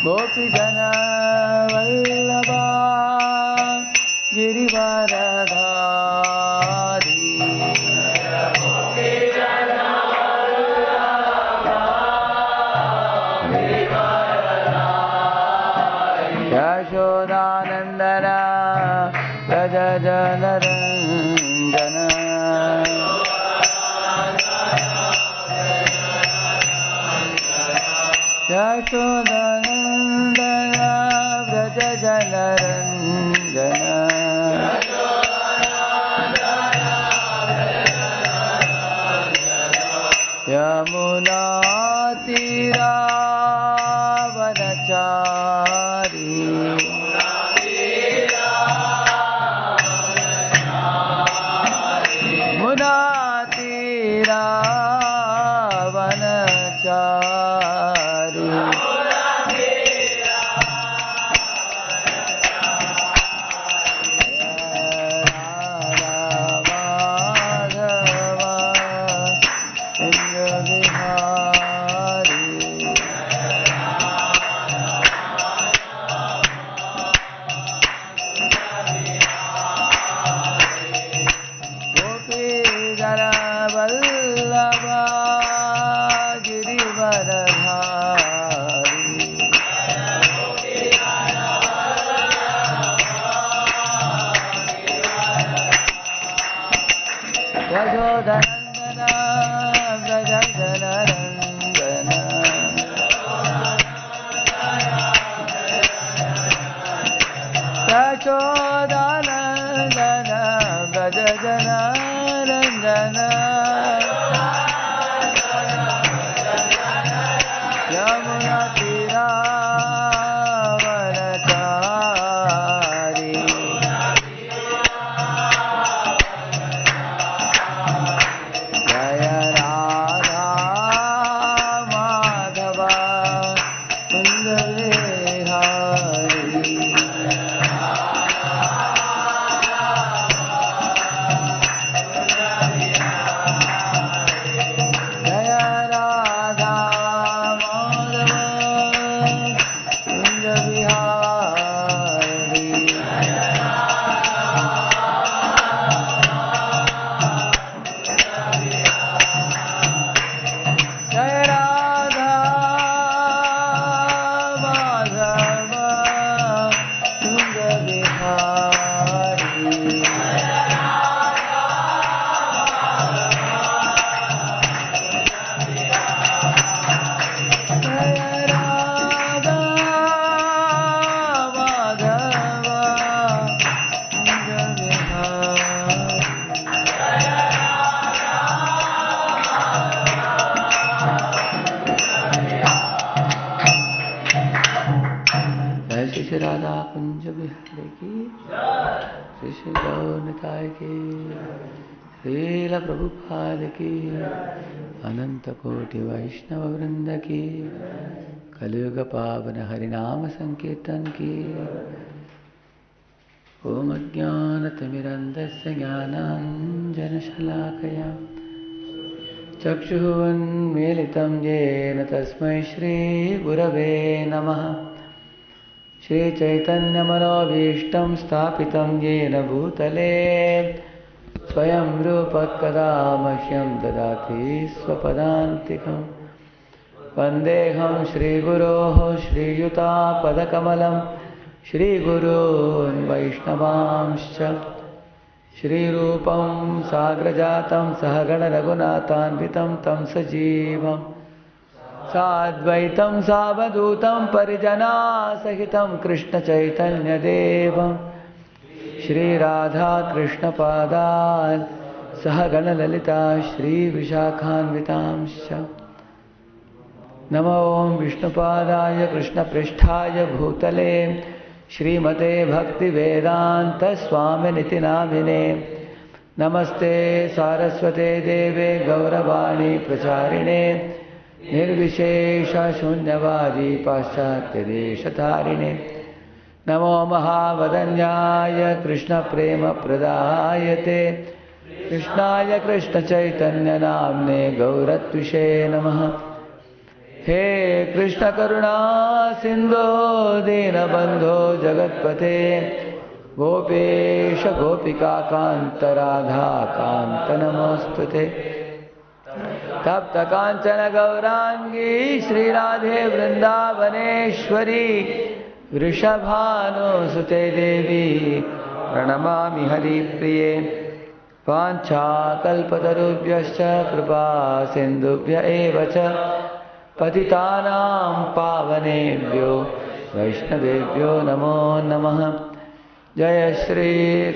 गोपीजन वल्लभा गिरिवरधारी यशोदानन्दन व्रज जनरञ्जन यशोदानन्दन व्रज जनरञ्जन यमुना तीरावनचारी मुना तीरावनचारी यशोदानन्दन व्रज जनरञ्जन यमुना तीरावनचारी जय राधा माधव कुञ्ज विहारी श्री राधा कुंज बिहारी की श्री श्री गौरनिताय की श्रील प्रभुपाद की अनंत कोटि वैष्णव वृंद की कलियुग पावन हरिनाम संकीर्तन की ओम अज्ञानतिमिरन्धस्य ज्ञानाञ्जनशलाकया चक्षुरुन्मीलितं येन तस्मै श्रीगुरवे नमः। श्रीचैतन्यमनोभीष्टं स्थापितं येन भूतले स्वयं रूपः कदा मह्यं ददाति स्वपदान्तिकं। वन्देऽहं श्रीगुरोः श्रीयुतापदकमलं श्रीगुरून् वैष्णवांश्च। श्रीरूपं साग्रजातं सहगणरघुनाथान्वितं तं सजीवं साद्वैतं सावधूतं परिजनासहितं कृष्णचैतन्यदेवं श्रीराधाकृष्णपादान् सहगणललिता श्रीविशाखान्वितांश्च। नमो विष्णुपादाय कृष्णपृष्ठाय भूतले श्रीमते भक्तिवेदान्तस्वामिनिति नामिने। नमस्ते सारस्वते देवे गौरवाणी प्रचारिणे निर्विशेषशून्यवादी पाश्चात्यदेशतारिणे। नमो महावदन्याय कृष्णप्रेमप्रदायते कृष्णाय कृष्णचैतन्यनाम्ने गौरत्विषे नमः। हे कृष्ण करुणा सिंधु दीनबंधो जगत्पते गोपेश गोपिका कांत राधा कांत नमोस्तुते तप्त कांचन गौरांगी श्री राधे वृंदावनेश्वरी वृषभानुसुते देवी प्रणमामि हरिप्रिये वाञ्छाकल्पतरुभ्यश्च कृपा सिन्धुभ्य एव च पतितानां पावनेभ्यो वैष्णवेभ्यो नमो नमः। जय श्री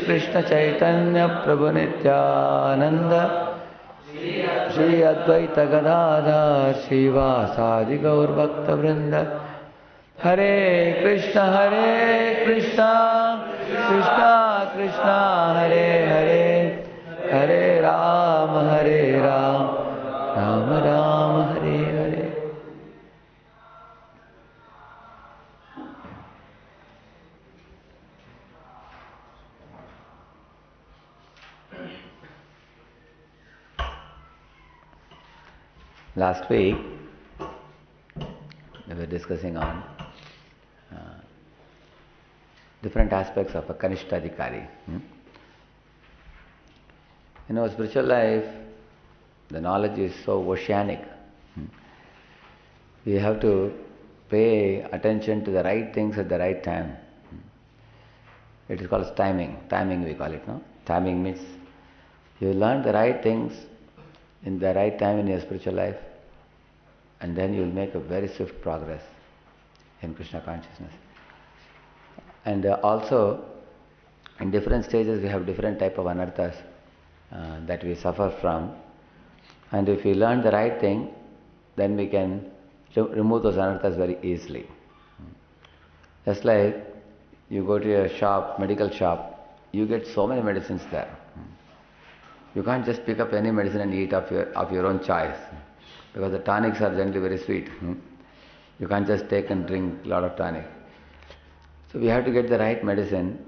कृष्ण चैतन्य प्रभु नित्यानंद श्री अद्वैत गदाधर श्रीवासादि गौर भक्त वृंद। हरे Krishna Krishna Krishna Hare Hare Hare Ram Ram Ram Hare Hare. Last week we were discussing on different aspects of a Kanishtadhikari. In our spiritual life, the knowledge is so oceanic. We have to pay attention to the right things at the right time. It is called timing. Timing we call it, no? Timing means you learn the right things in the right time in your spiritual life, and then you will make a very swift progress in Krishna consciousness. And also, in different stages we have different type of anarthas that we suffer from. And if we learn the right thing, then we can remove those anarthas very easily. Just like you go to a shop, medical shop, you get so many medicines there. You can't just pick up any medicine and eat of your own choice, because the tonics are generally very sweet. You can't just take and drink a lot of tonic. So we have to get the right medicine.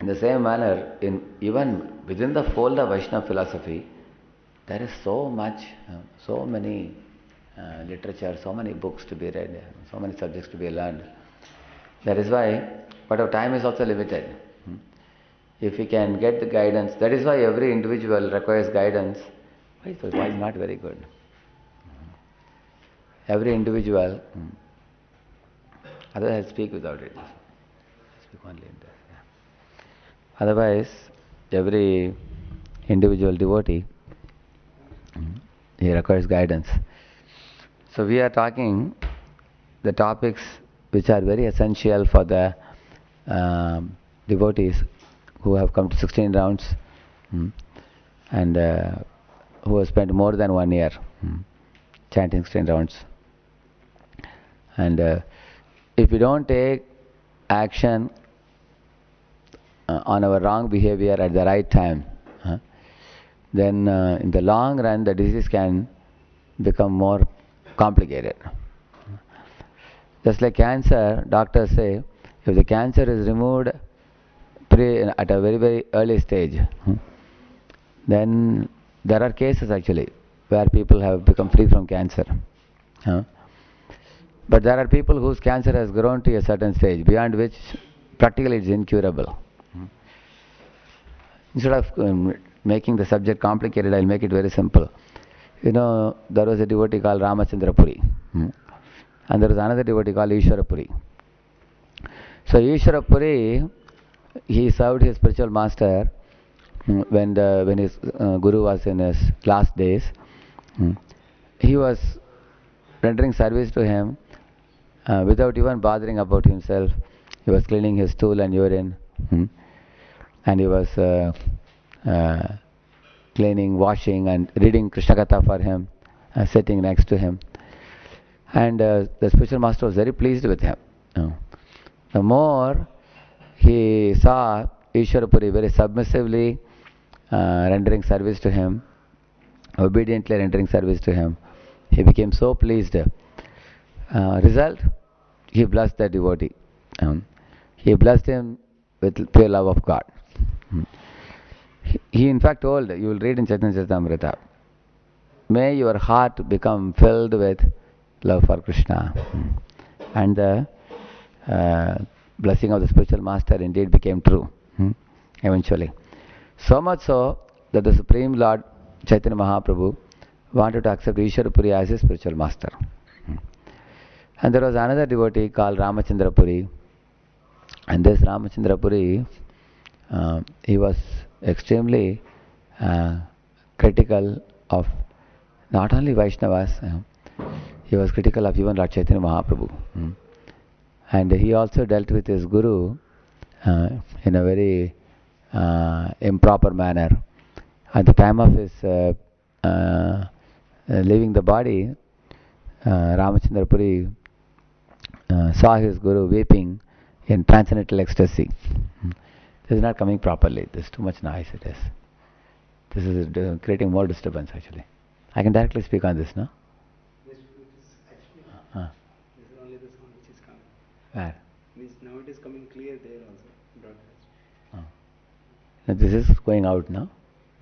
In the same manner, even within the fold of Vaishnava philosophy, there is so much, so many literature, so many books to be read, so many subjects to be learned. That is why, but our time is also limited. If we can get the guidance, that is why every individual requires guidance. Why is not very good? Every individual, otherwise I'll speak without it. Speak only in this. Yeah. Otherwise, every individual devotee, he requires guidance. So we are talking the topics which are very essential for the devotees who have come to 16 rounds and who have spent more than 1 year chanting 16 rounds. And if we don't take action on our wrong behavior at the right time, then in the long run the disease can become more complicated. Just like cancer, doctors say, if the cancer is removed at a very, very early stage, then there are cases actually where people have become free from cancer. But there are people whose cancer has grown to a certain stage, beyond which practically it is incurable. Instead of making the subject complicated, I'll make it very simple. You know, there was a devotee called Ramachandra Puri, and there was another devotee called Ishwara Puri. So Ishwara Puri, he served his spiritual master when his guru was in his last days. He was rendering service to him without even bothering about himself. He was cleaning his stool and urine, and he was cleaning, washing, and reading Krishna Katha for him, sitting next to him. And the spiritual master was very pleased with him. The more he saw Ishwara Puri very submissively rendering service to him, obediently rendering service to him, he became so pleased. Result, he blessed the devotee. He blessed him with pure love of God. He in fact told, you will read in Chaitanya Charitamrita, may your heart become filled with love for Krishna. And the blessing of the spiritual master indeed became true, eventually. So much so that the Supreme Lord Chaitanya Mahaprabhu wanted to accept Ishwara Puri as his spiritual master. And there was another devotee called Ramachandra Puri. And this Ramachandra Puri, he was extremely critical of not only Vaishnavas, he was critical of even Lord Chaitanya Mahaprabhu. And he also dealt with his guru in a very improper manner. At the time of his leaving the body, Ramachandra Puri saw his guru weeping in transcendental ecstasy. This is not coming properly. There's too much noise it is. This is creating more disturbance actually. I can directly speak on this, no? Yes, it is actually. This is only the sound which is coming. Where? Means now it is coming clear there also, broadcast. Now this is going out now?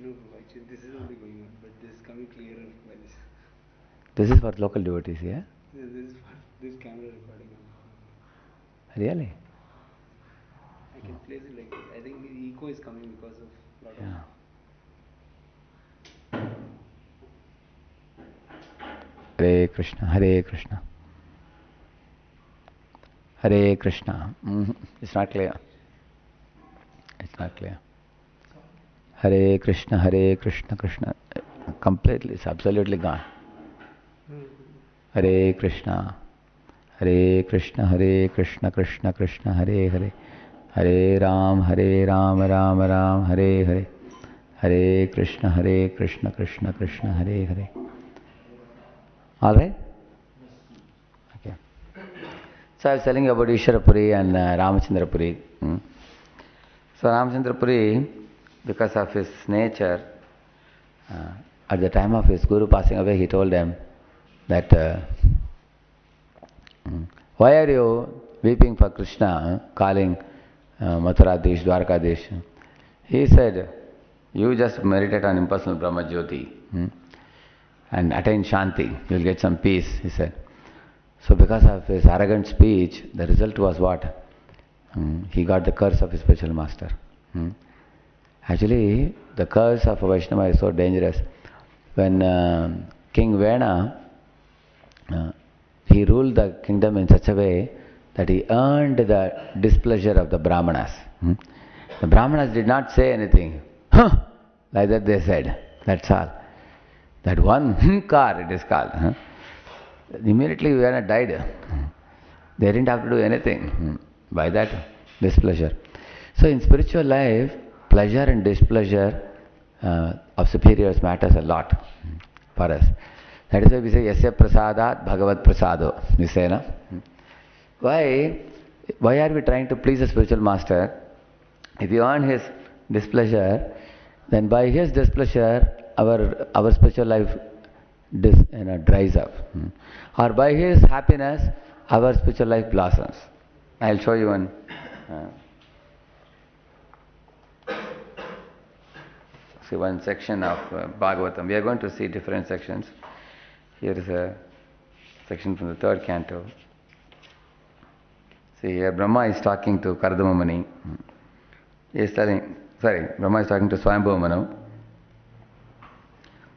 No, actually this is only going on, but this is coming clearer by this. This is for local devotees, yeah? This is for this camera recording. Really? I can place it like this. I think the echo is coming because of lot of. Yeah. Hare Krishna, Hare Krishna. Hare Krishna. It's not clear. It's not clear. Hare Krishna, Hare Krishna, Krishna. Completely, it's absolutely gone. Hare Krishna. Hare Krishna, Hare Krishna, Krishna Krishna, Hare Hare. Hare Ram, Ram Ram, Hare Hare. Hare Krishna, Krishna Krishna, Hare Hare. All right? Okay. So I was telling you about Ishwara Puri and Ramachandra Puri. So Ramachandra Puri, because of his nature, at the time of his guru passing away, he told them that why are you weeping for Krishna, calling Mathuradish, Dwarkadish? He said, you just meditate on impersonal Brahma Jyoti and attain Shanti, you will get some peace, he said. So because of his arrogant speech, the result was what? He got the curse of his spiritual master. Actually, the curse of a Vaishnava is so dangerous. When King Vena, he ruled the kingdom in such a way that he earned the displeasure of the Brahmanas. The Brahmanas did not say anything. Like that they said. That's all. That one car it is called. Immediately Vena died. They didn't have to do anything by that displeasure. So in spiritual life, pleasure and displeasure of superiors matters a lot for us. That is why we say, Yasya prasadat bhagavat prasado. We say, no? Why are we trying to please the spiritual master? If you earn his displeasure, then by his displeasure, our spiritual life dries up. Or by his happiness, our spiritual life blossoms. I'll show you one. See one section of Bhagavatam. We are going to see different sections. Here is a section from the third canto. See here, Brahma is talking to Kardama Muni. He is telling, Brahma is talking to Swayambhuva Manu.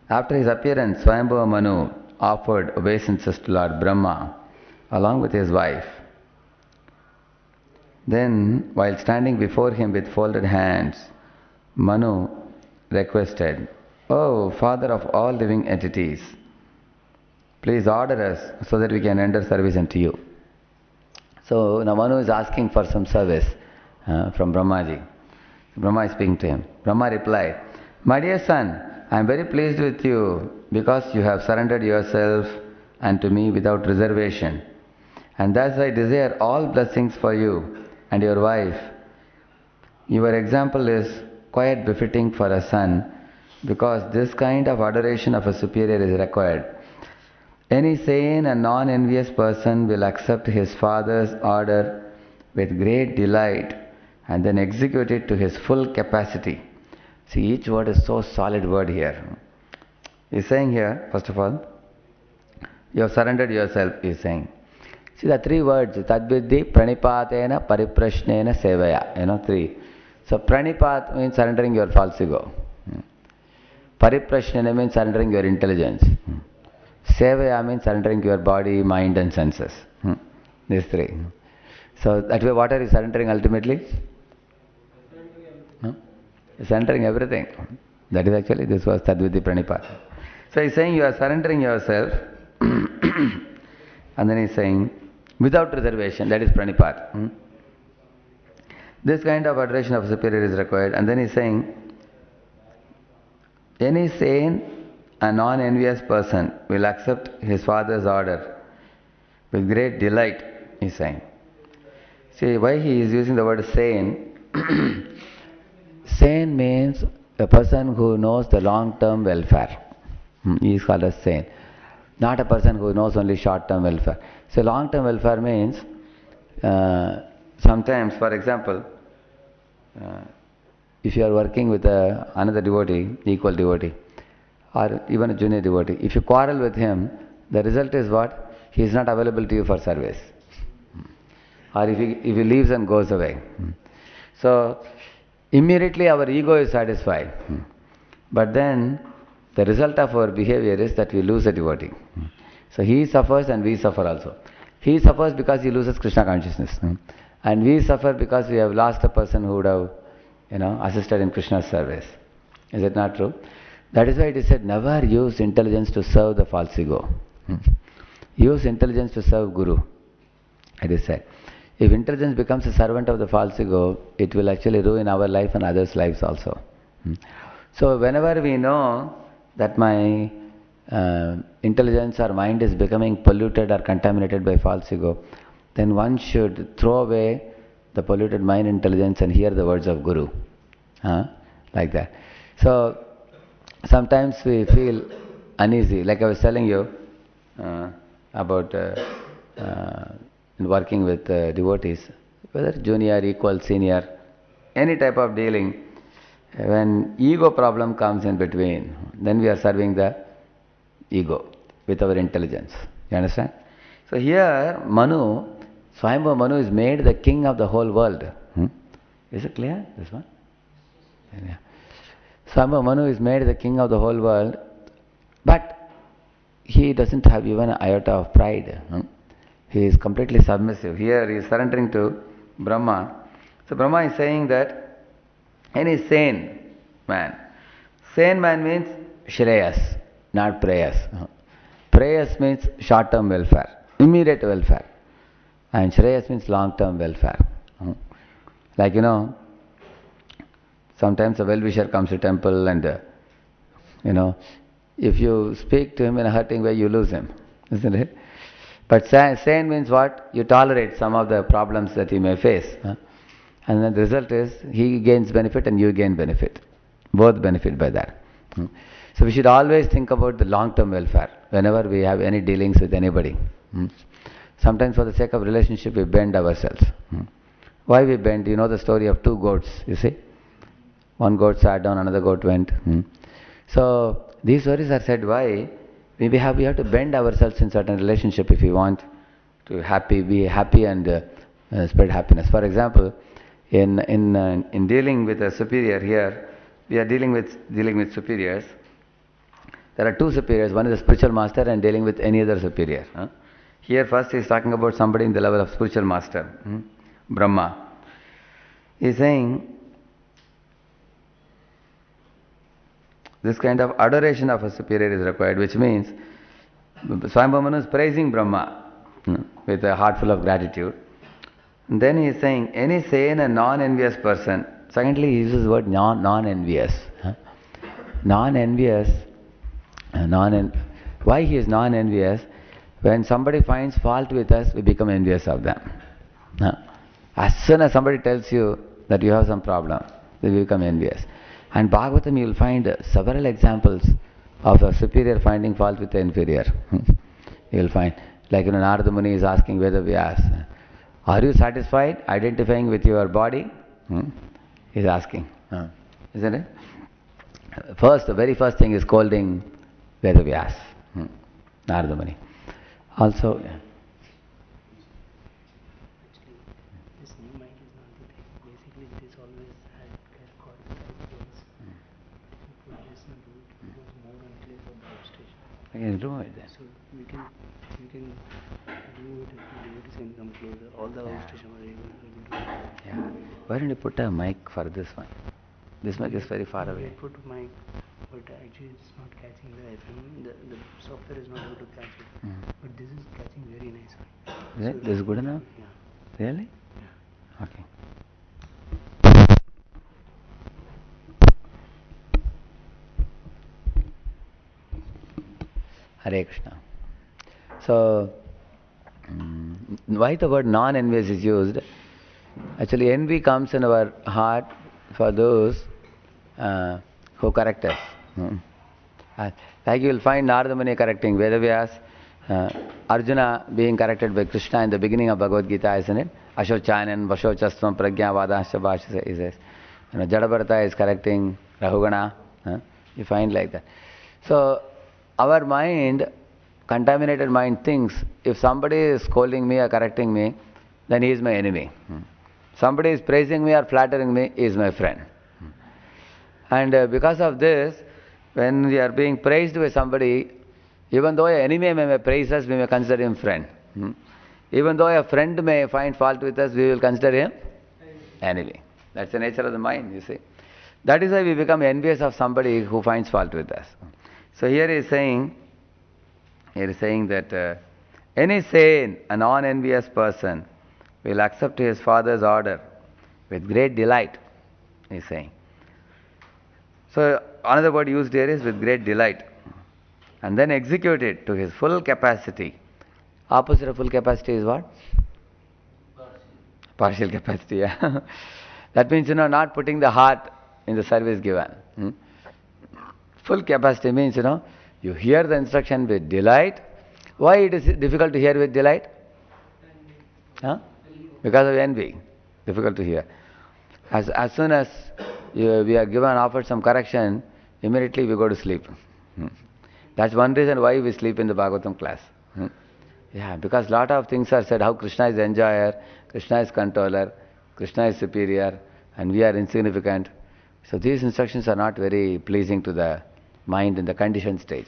After his appearance, Swayambhuva Manu offered obeisances to Lord Brahma along with his wife. Then, while standing before him with folded hands, Manu requested, "Oh, Father of all living entities, please order us so that we can render service unto you." So now Manu is asking for some service from Brahmaji. Brahma is speaking to him. Brahma replied, "My dear son, I am very pleased with you because you have surrendered yourself unto me without reservation. And thus I desire all blessings for you and your wife. Your example is quite befitting for a son because this kind of adoration of a superior is required. Any sane and non-envious person will accept his father's order with great delight and then execute it to his full capacity." See, each word is so solid word here. He's saying here, first of all, You have surrendered yourself, he is saying. See the three words, Tadviddhi, Pranipatena, Pariprashnena, Sevaya. Three. So Pranipat means surrendering your false ego. Pariprashnena means surrendering your intelligence. Sevaya means surrendering your body, mind and senses. These three. So that way what are you surrendering ultimately? Surrendering everything. That is actually, this was Tadviddhi Pranipat. So he's saying you are surrendering yourself and then he's saying without reservation, that is Pranipat. This kind of adoration of superior is required. And then he's saying any sane and non-envious person will accept his father's order with great delight, he's saying. See why he is using the word sane. Sane means a person who knows the long-term welfare. He is called as sane. Not a person who knows only short-term welfare. So long-term welfare means sometimes, for example, if you are working with another devotee, equal devotee, or even a junior devotee, if you quarrel with him, the result is what? He is not available to you for service. Or if he leaves and goes away. So immediately our ego is satisfied. But then the result of our behavior is that we lose a devotee. So he suffers and we suffer also. He suffers because he loses Krishna consciousness. And we suffer because we have lost a person who would have, assisted in Krishna's service. Is it not true? That is why it is said, never use intelligence to serve the false ego. Use intelligence to serve Guru. It is said. If intelligence becomes a servant of the false ego, it will actually ruin our life and others' lives also. So whenever we know that my intelligence or mind is becoming polluted or contaminated by false ego, then one should throw away the polluted mind intelligence and hear the words of Guru. Like that. So sometimes we feel uneasy. Like I was telling you about working with devotees, whether junior, equal, senior, any type of dealing. When ego problem comes in between, then we are serving the ego with our intelligence. You understand? So here, Swayambhu Manu is made the king of the whole world. Is it clear, this one? Yeah. Swayambhu Manu is made the king of the whole world, but he doesn't have even an iota of pride. He is completely submissive. Here he is surrendering to Brahma. So Brahma is saying that any sane man. Sane man means Shreyas, not Prayas. Prayas means short-term welfare, immediate welfare. And Shreyas means long-term welfare. Like, sometimes a well-wisher comes to temple and, if you speak to him in a hurting way, you lose him. Isn't it? But sane means what? You tolerate some of the problems that he may face. And then the result is, he gains benefit and you gain benefit. Both benefit by that. So we should always think about the long-term welfare whenever we have any dealings with anybody. Sometimes for the sake of relationship, we bend ourselves. Why we bend? You know the story of two goats, you see? One goat sat down, another goat went. So these stories are said why? We have to bend ourselves in certain relationship if we want to be happy and spread happiness. For example, in dealing with a superior here, we are dealing with superiors. There are two superiors. One is a spiritual master and dealing with any other superior. Here first he is talking about somebody in the level of spiritual master, Brahma. He is saying this kind of adoration of a superior is required, which means Swayambhu Manu is praising Brahma with a heart full of gratitude. And then he is saying, any sane and non-envious person. Secondly, he uses the word non-envious. Non-envious. Why he is non-envious? When somebody finds fault with us, we become envious of them. As soon as somebody tells you that you have some problem, we become envious. And Bhagavatam, you will find several examples of a superior finding fault with the inferior. You will find, like Narada Muni is asking Vedavyas, are you satisfied identifying with your body? He is asking. Isn't it? The very first thing is scolding Vedavyas, Narada Muni. Also, Actually, this new mic is not the thing. Basically, this always had got the right place. If you put this in root, it goes more unclear for the outstation. I can do it then. So we can do it if the devotees can come closer. All the outstation were able to do it. Yeah. Why don't you put a mic for this one? This mic is very far We away. had put mic, but actually it's not catching the FM. The software is not able to catch it. But this is catching very nice. Is it? This is good enough? Yeah. Really? Yeah. Okay. Hare Krishna. So, why the word non-envious is used? Actually, envy comes in our heart for those who correct us. Like you will find Narada Muni correcting Vedavyas, Arjuna being corrected by Krishna in the beginning of Bhagavad Gita, isn't it? Ashochanan, Vashochastvam, Pragyavadasya Bhashya, he says. Jadabharata is correcting Rahugana. You find like that. So, our mind, contaminated mind, thinks if somebody is scolding me or correcting me, then he is my enemy. Somebody is praising me or flattering me, he is my friend. And because of this, when we are being praised by somebody, even though an enemy may praise us, we may consider him friend. Even though a friend may find fault with us, we will consider him enemy. That's the nature of the mind, you see. That is why we become envious of somebody who finds fault with us. So here he is saying that any sane, a non-envious person will accept his father's order with great delight, he is saying. So another word used here is with great delight. And then execute it to his full capacity. Opposite of full capacity is what? Partial capacity, yeah. That means, not putting the heart in the service given. Full capacity means, you hear the instruction with delight. Why it is difficult to hear with delight? Because of envy. Difficult to hear. As soon as we are offered some correction, immediately we go to sleep. That's one reason why we sleep in the Bhagavatam class. Yeah, because lot of things are said, how Krishna is enjoyer, Krishna is controller, Krishna is superior, and we are insignificant. So these instructions are not very pleasing to the mind in the conditioned stage,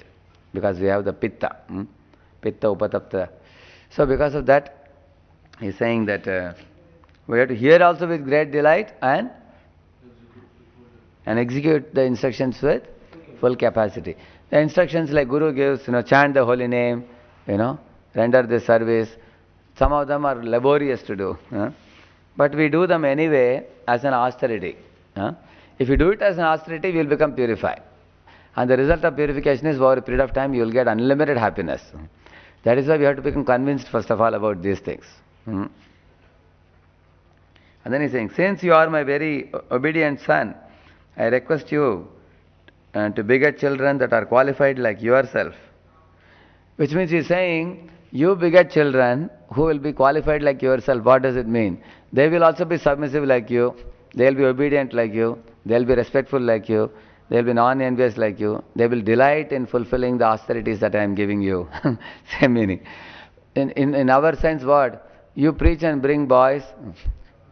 because we have the pitta, pitta upatapta. So because of that, he is saying that we have to hear also with great delight and execute the instructions with full capacity. The instructions like Guru gives, chant the holy name, render the service. Some of them are laborious to do. But we do them anyway as an austerity. If you do it as an austerity, we will become purified. And the result of purification is over a period of time you will get unlimited happiness. That is why we have to become convinced first of all about these things. And then he's saying, since you are my very obedient son, I request you to beget children that are qualified like yourself. Which means he's saying, you beget children who will be qualified like yourself. What does it mean? They will also be submissive like you. They will be obedient like you. They will be respectful like you. They will be non-envious like you. They will delight in fulfilling the austerities that I am giving you. Same meaning. In our sense, what? You preach and bring boys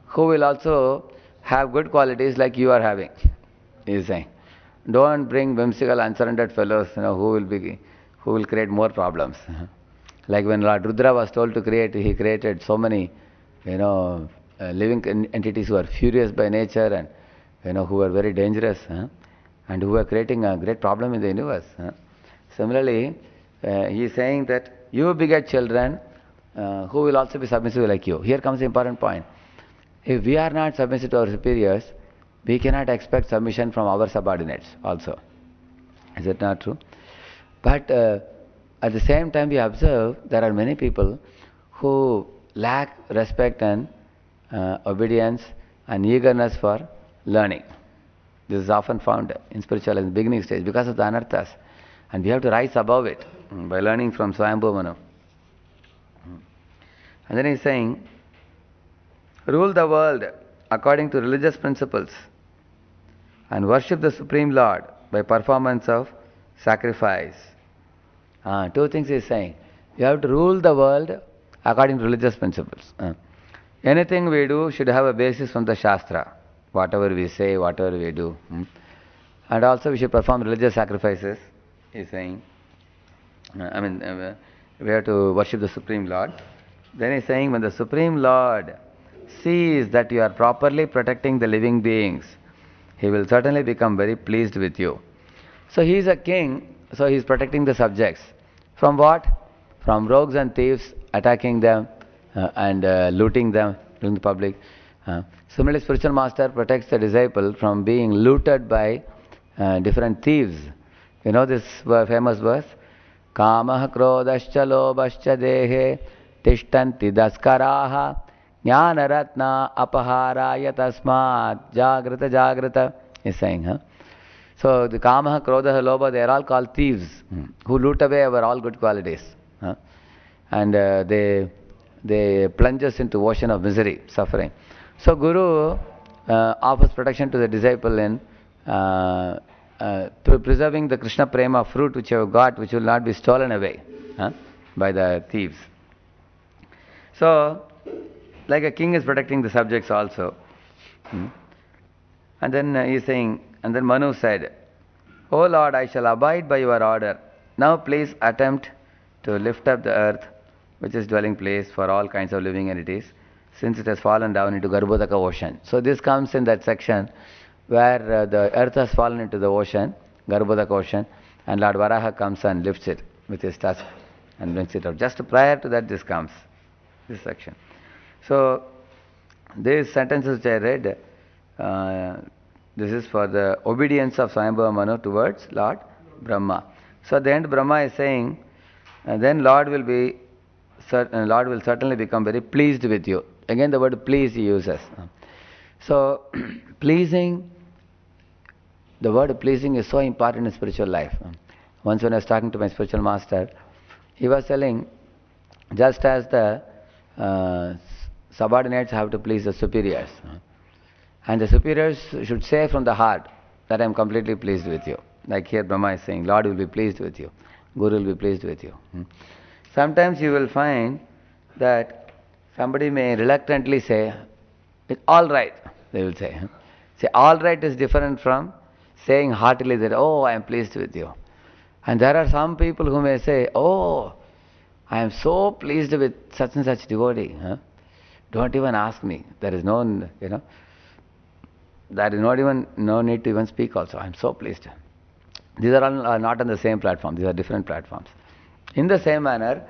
who will also have good qualities like you are having. He is saying. Don't bring whimsical, unsurrendered fellows, who will create more problems. Like when Lord Rudra was told to create, he created so many, living entities who are furious by nature and, who are very dangerous, and who are creating a great problem in the universe. Similarly, he is saying that you beget children who will also be submissive like you. Here comes the important point. If we are not submissive to our superiors, we cannot expect submission from our subordinates also. Is it not true? But at the same time we observe there are many people who lack respect and obedience and eagerness for learning. This is often found in spiritual in the beginning stage because of the anarthas. And we have to rise above it by learning from Swayambhu Manu. And then he's saying, rule the world according to religious principles and worship the Supreme Lord by performance of sacrifice. Two things he is saying. You have to rule the world according to religious principles. Anything we do should have a basis from the Shastra. Whatever we say, whatever we do. And also we should perform religious sacrifices, he's saying. We have to worship the Supreme Lord. Then he's saying, when the Supreme Lord sees that you are properly protecting the living beings, he will certainly become very pleased with you. So he is a king, so he is protecting the subjects. From what? From rogues and thieves attacking them and looting them in the public. Similarly, spiritual master protects the disciple from being looted by different thieves. You know this famous verse? Kamah krodascha lobascha dehe tishtanti daskaraha jnanaratna apaharaya tasmat jagrata jagrata. He's saying, huh? So the Kamaha, Krodha, Lobha, they are all called thieves who loot away our all good qualities. And they plunge us into ocean of misery, suffering. So Guru offers protection to the disciple in preserving the Krishna Prema fruit which you have got, which will not be stolen away by the thieves. So, like a king is protecting the subjects also. And then he is saying, and then Manu said, O Lord, I shall abide by your order. Now please attempt to lift up the earth, which is dwelling place for all kinds of living entities, since it has fallen down into Garbhodaka ocean. So this comes in that section where the earth has fallen into the ocean, Garbhodaka ocean, and Lord Varaha comes and lifts it with his tusk and brings it out. Just prior to that this comes, this section. So these sentences which I read, this is for the obedience of Swayambhava Manu towards Lord Brahma. So at the end Brahma is saying, then Lord will certainly become very pleased with you. Again the word please he uses. So pleasing, the word pleasing is so important in spiritual life. Once when I was talking to my spiritual master, he was telling, just as the subordinates have to please the superiors, and the superiors should say from the heart that I am completely pleased with you. Like here Brahma is saying, Lord will be pleased with you, Guru will be pleased with you. Sometimes you will find that somebody may reluctantly say, it's all right, they will say. Say, all right is different from saying heartily that, oh, I am pleased with you. And there are some people who may say, oh, I am so pleased with such and such devotee. Don't even ask me. There is no, there is no need to even speak also. I am so pleased. These are all not on the same platform. These are different platforms. In the same manner,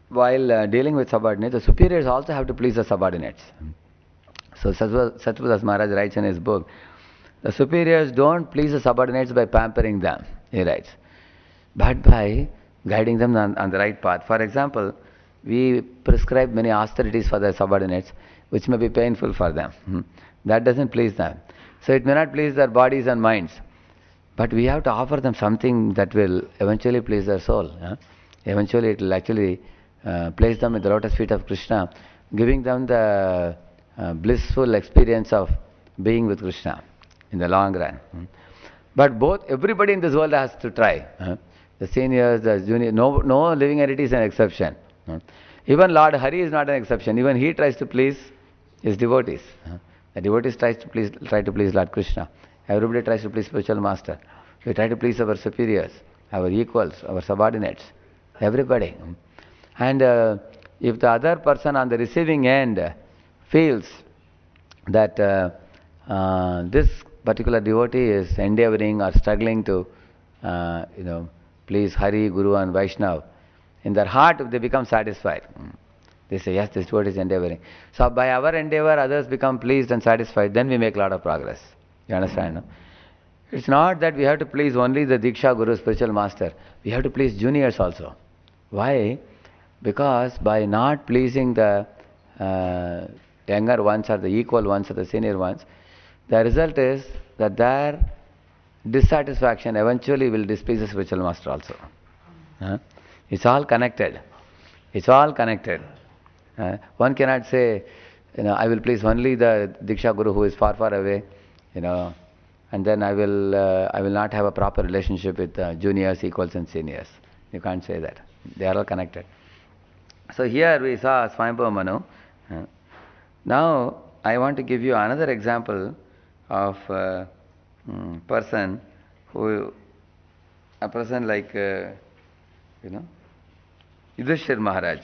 while dealing with subordinates, the superiors also have to please the subordinates. So Sattvadas Maharaj writes in his book, the superiors don't please the subordinates by pampering them, he writes, but by guiding them on the right path. For example, we prescribe many austerities for the subordinates, which may be painful for them. That doesn't please them. So it may not please their bodies and minds. But we have to offer them something that will eventually please their soul. Eventually it will actually place them in the lotus feet of Krishna, giving them the blissful experience of being with Krishna in the long run. But everybody in this world has to try. The seniors, the juniors, no living entity is an exception. Even Lord Hari is not an exception. Even he tries to please his devotees. The devotees try to please Lord Krishna. Everybody tries to please spiritual master. We try to please our superiors, our equals, our subordinates, everybody. And if the other person on the receiving end feels that this particular devotee is endeavoring or struggling to, please Hari, Guru and Vaishnava, in their heart they become satisfied. They say, yes, this devotee is endeavoring. So by our endeavor, others become pleased and satisfied. Then we make a lot of progress. You understand? No? It's not that we have to please only the Diksha Guru, spiritual master. We have to please juniors also. Why? Because by not pleasing the younger ones or the equal ones or the senior ones, the result is that their dissatisfaction eventually will displease the spiritual master also. It's all connected. It's all connected. One cannot say, I will please only the Diksha Guru who is far, far away, and then I will not have a proper relationship with juniors, equals and seniors. You can't say that. They are all connected. So here we saw Swayambhuva Manu. Now I want to give you another example of person who, a person like, Yudhishthir Maharaj,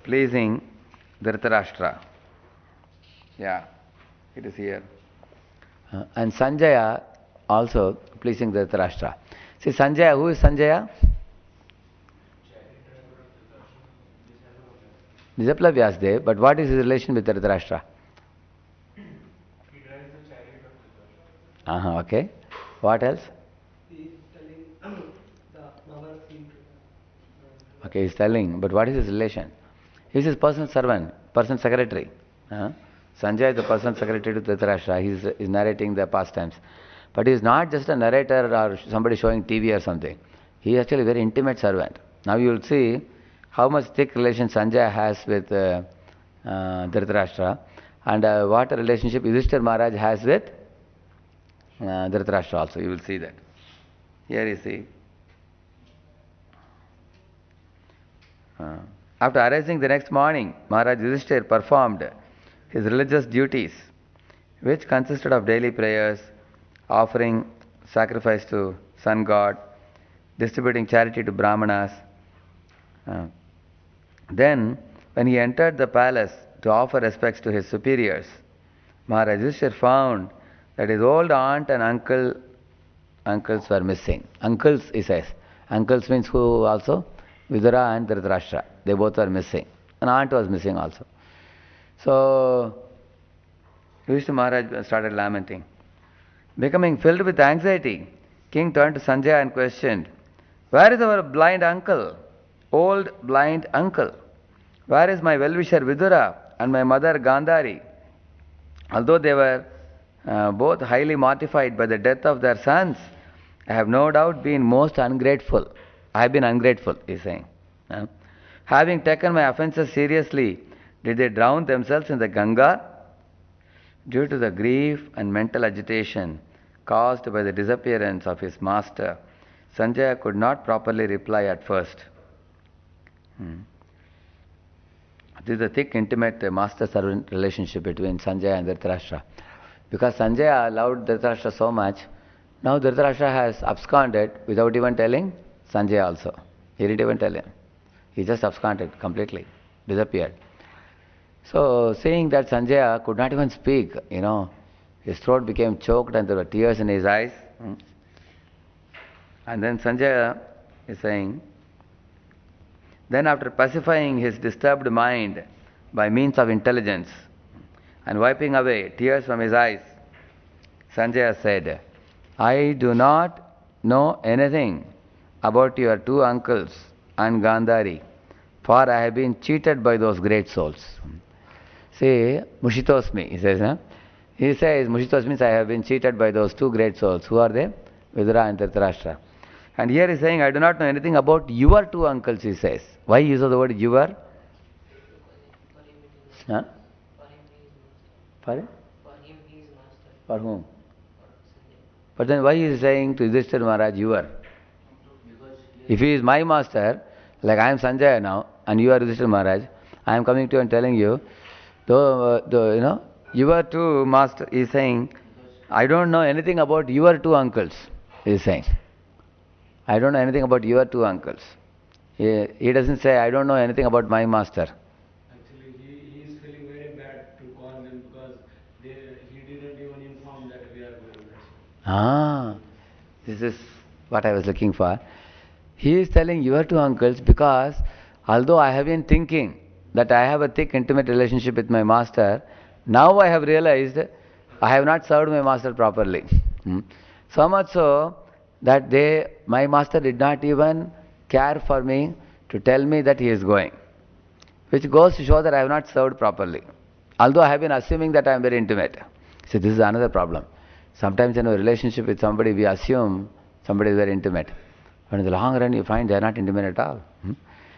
pleasing Dhritarashtra. Yeah, it is here. And Sanjaya also pleasing Dhritarashtra. See, Sanjaya, who is Sanjaya? Disciple of Vyasadeva, but what is his relation with Dhritarashtra? He drives the chariot of Dhritarashtra. Okay. What else? He is telling the power scene. Okay, he's telling, but what is his relation? He is his personal servant, personal secretary. Sanjay is the personal secretary to Dhritarashtra. He is narrating the pastimes. But he is not just a narrator or somebody showing TV or something. He is actually a very intimate servant. Now you will see how much thick relation Sanjay has with Dhritarashtra, and what a relationship Yudhishthir Maharaj has with Dhritarashtra also. You will see that. Here you see. After arising the next morning, Maharaj Yudhishthir performed his religious duties, which consisted of daily prayers, offering sacrifice to sun god, distributing charity to brahmanas. Then, when he entered the palace to offer respects to his superiors, Maharaj Yudhishthir found that his old aunt and uncles were missing. Uncles, he says. Uncles means who also? Vidura and Dhritarashtra. They both were missing. An aunt was missing also. So, Yudhishthira Maharaj started lamenting. Becoming filled with anxiety, king turned to Sanjaya and questioned, "Where is our blind uncle? Old blind uncle? Where is my well-wisher Vidura and my mother Gandhari?" Although they were both highly mortified by the death of their sons, I have no doubt been most ungrateful. I have been ungrateful, he is saying. Having taken my offences seriously, did they drown themselves in the Ganga? Due to the grief and mental agitation caused by the disappearance of his master, Sanjaya could not properly reply at first. This is a thick, intimate master-servant relationship between Sanjaya and Dhritarashtra. Because Sanjaya loved Dhritarashtra so much, now Dhritarashtra has absconded without even telling Sanjaya also. He didn't even tell him. He just absconded completely, disappeared. So, seeing that Sanjaya could not even speak, his throat became choked and there were tears in his eyes. And then Sanjaya is saying, then after pacifying his disturbed mind by means of intelligence and wiping away tears from his eyes, Sanjaya said, "I do not know anything about your two uncles and Gandhari, for I have been cheated by those great souls." See, Mushitosmi, he says. He says, Mushitosmi means I have been cheated by those two great souls. Who are they? Vidura and Dhritarashtra. And here he is saying, I do not know anything about your two uncles, he says. Why use of the word your? Huh? For him he is master. For whom? But then why is he saying to Yudhishthira Maharaj, your? If he is my master, like I am Sanjaya now, and you are Yudhishthira Maharaj, I am coming to you and telling you, your two master is saying, I don't know anything about your two uncles, he is saying. I don't know anything about your two uncles. He doesn't say, I don't know anything about my master. Actually, he is feeling very bad to call them because he didn't even inform that we are going. This is what I was looking for. He is telling your two uncles because although I have been thinking that I have a thick, intimate relationship with my master, now I have realized I have not served my master properly. So much so that my master did not even care for me to tell me that he is going, which goes to show that I have not served properly. Although I have been assuming that I am very intimate. See, this is another problem. Sometimes in a relationship with somebody, we assume somebody is very intimate. But in the long run, you find they are not intimate at all.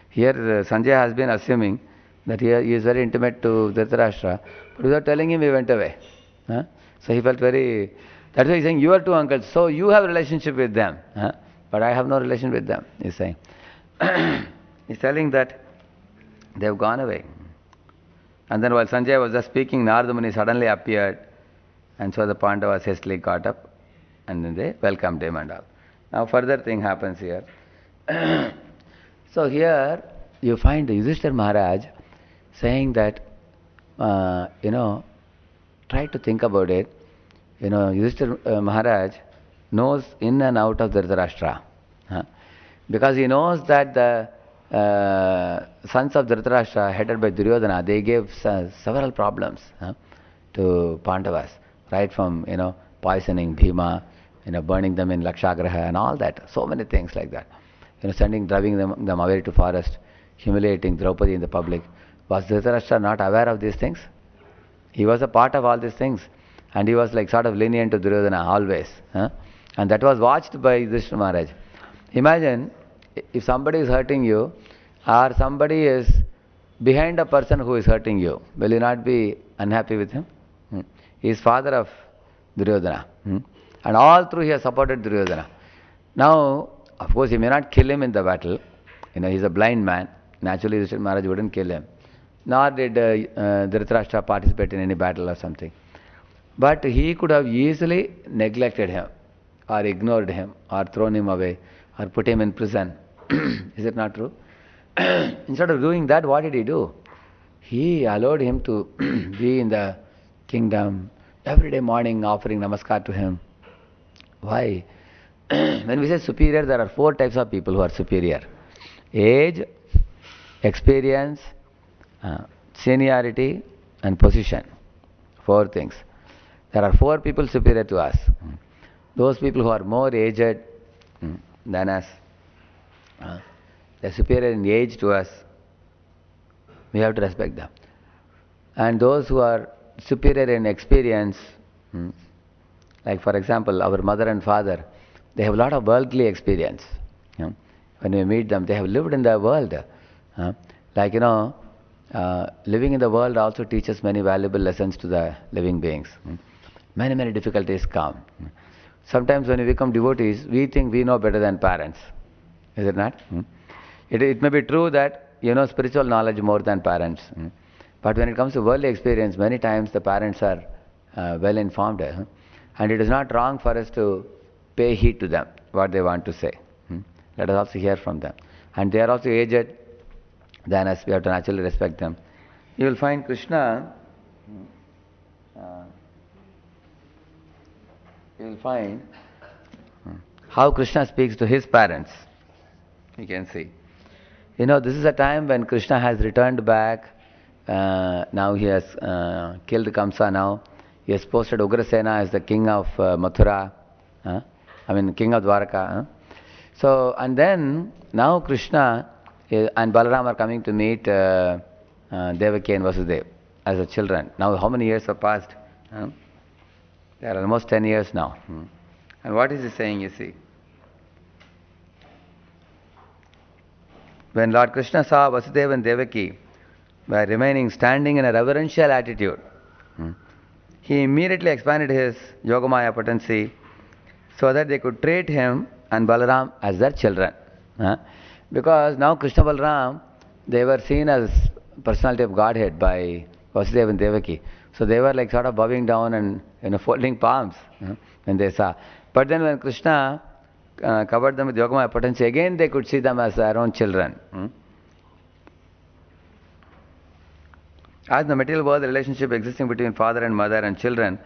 Here, Sanjay has been assuming that he is very intimate to Dhritarashtra, but without telling him, he went away. So he felt very... That's why he's saying, you are two uncles, so you have a relationship with them. But I have no relation with them, he's saying. he's telling that they've gone away. And then while Sanjay was just speaking, Narada Muni suddenly appeared, and so the Pandavas hastily got up, and then they welcomed him and all. Now further thing happens here. So here you find Yudhishthira Maharaj saying that, try to think about it. Yudhishthira Maharaj knows in and out of Dhritarashtra. Because he knows that the sons of Dhritarashtra, headed by Duryodhana, they gave several problems to Pandavas, right from, poisoning Bhima, burning them in Lakshagraha and all that. So many things like that. Driving them away to forest, humiliating Draupadi in the public. Was Dhritarashtra not aware of these things? He was a part of all these things. And he was like sort of lenient to Duryodhana always. And that was watched by Yudhishthira Maharaj. Imagine if somebody is hurting you, or somebody is behind a person who is hurting you, will you not be unhappy with him? He is father of Duryodhana. And all through he has supported Duryodhana. Now, of course, he may not kill him in the battle. He's a blind man. Naturally, Yudhishthira Maharaj wouldn't kill him. Nor did Dhritarashtra participate in any battle or something. But he could have easily neglected him, or ignored him, or thrown him away, or put him in prison. Is it not true? Instead of doing that, what did he do? He allowed him to be in the kingdom every day morning, offering namaskar to him. Why? When we say superior, there are 4 types of people who are superior. Age, experience, seniority, and position. 4 things. There are 4 people superior to us. Those people who are more aged than us, they're superior in age to us, we have to respect them. And those who are superior in experience, like for example, our mother and father, they have a lot of worldly experience. When we meet them, they have lived in the world. Living in the world also teaches many valuable lessons to the living beings. Many, many difficulties come. Sometimes when we become devotees, we think we know better than parents. Is it not? It may be true that you know spiritual knowledge more than parents. But when it comes to worldly experience, many times the parents are well informed. And it is not wrong for us to pay heed to them, what they want to say. Let us also hear from them. And they are also aged than us, we have to naturally respect them. You will find Krishna, you will find how Krishna speaks to his parents. You can see. This is a time when Krishna has returned back. Now he has killed Kamsa now. He has posted Ugrasena as the king of Mathura. King of Dwaraka. So, and then now Krishna and Balaram are coming to meet Devaki and Vasudeva as the children. Now how many years have passed? They are almost 10 years now. And what is he saying, you see? When Lord Krishna saw Vasudeva and Devaki were remaining standing in a reverential attitude, he immediately expanded his Yogamaya potency so that they could treat him and Balaram as their children. Because now Krishna Balaram, they were seen as personality of Godhead by Vasudeva and Devaki. So they were like sort of bowing down and folding palms when they saw. But then when Krishna covered them with Yogamaya potency, again they could see them as their own children. As the material world, the relationship existing between father and mother and children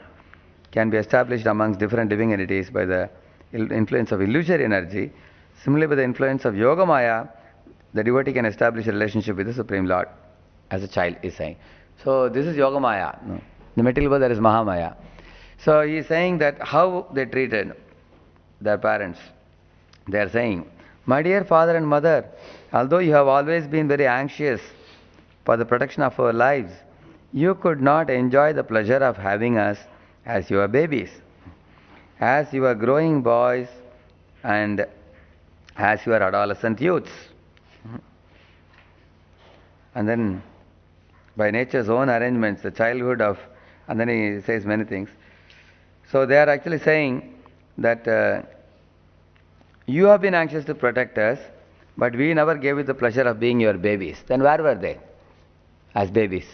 can be established amongst different living entities by the influence of illusory energy. Similarly, by the influence of Yogamaya, the devotee can establish a relationship with the Supreme Lord, as a child is saying. So this is Yogamaya. The material world, there is Mahamaya. So he is saying that how they treated their parents. They are saying, my dear father and mother, although you have always been very anxious for the protection of our lives, you could not enjoy the pleasure of having us as your babies. As you are growing boys and as you are adolescent youths. And then by nature's own arrangements, the childhood of, and then he says many things. So they are actually saying that you have been anxious to protect us, but we never gave you the pleasure of being your babies. Then where were they as babies?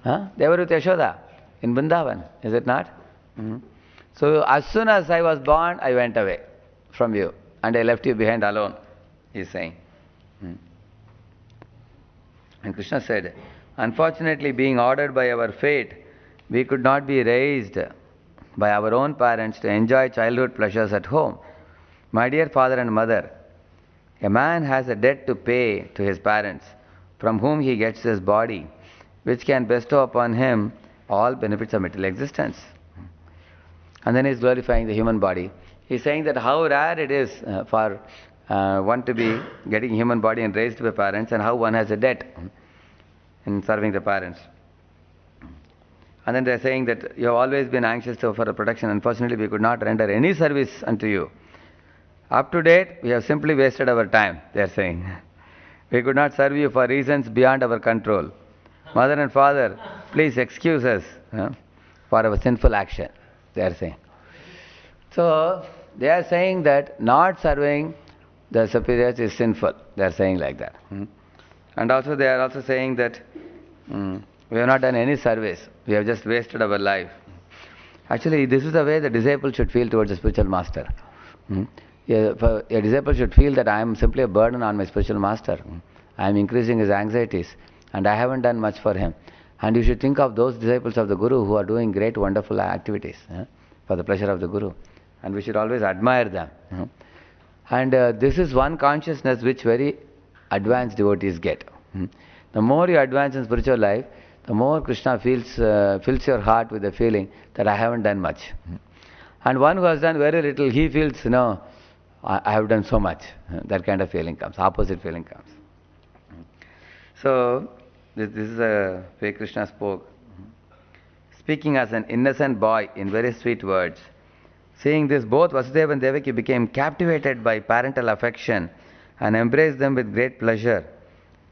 Huh? They were with Yashoda in Vrindavan, is it not? Mhm. So as soon as I was born, I went away from you and I left you behind alone, he is saying. And Krishna said, unfortunately, being ordered by our fate, we could not be raised by our own parents to enjoy childhood pleasures at home. My dear father and mother, a man has a debt to pay to his parents, from whom he gets his body, which can bestow upon him all benefits of material existence. And then he's glorifying the human body. He's saying that how rare it is for one to be getting human body and raised by parents, and how one has a debt in serving the parents. And then they're saying that you have always been anxious for the protection. Unfortunately, we could not render any service unto you. Up to date, we have simply wasted our time, they're saying. We could not serve you for reasons beyond our control. Mother and father, please excuse us for our sinful action, they are saying. So, they are saying that not serving the superiors is sinful. They are saying like that. And also they are also saying that we have not done any service. We have just wasted our life. Actually, this is the way the disciple should feel towards a spiritual master. A disciple should feel that I am simply a burden on my spiritual master. I am increasing his anxieties and I haven't done much for him. And you should think of those disciples of the Guru who are doing great, wonderful activities for the pleasure of the Guru. And we should always admire them. And this is one consciousness which very advanced devotees get. The more you advance in spiritual life, the more Krishna fills your heart with the feeling that I haven't done much. And one who has done very little, he feels, I have done so much. That kind of feeling comes, opposite feeling comes. So, this is a way Krishna spoke. Speaking as an innocent boy in very sweet words. Seeing this, both Vasudeva and Devaki became captivated by parental affection and embraced them with great pleasure.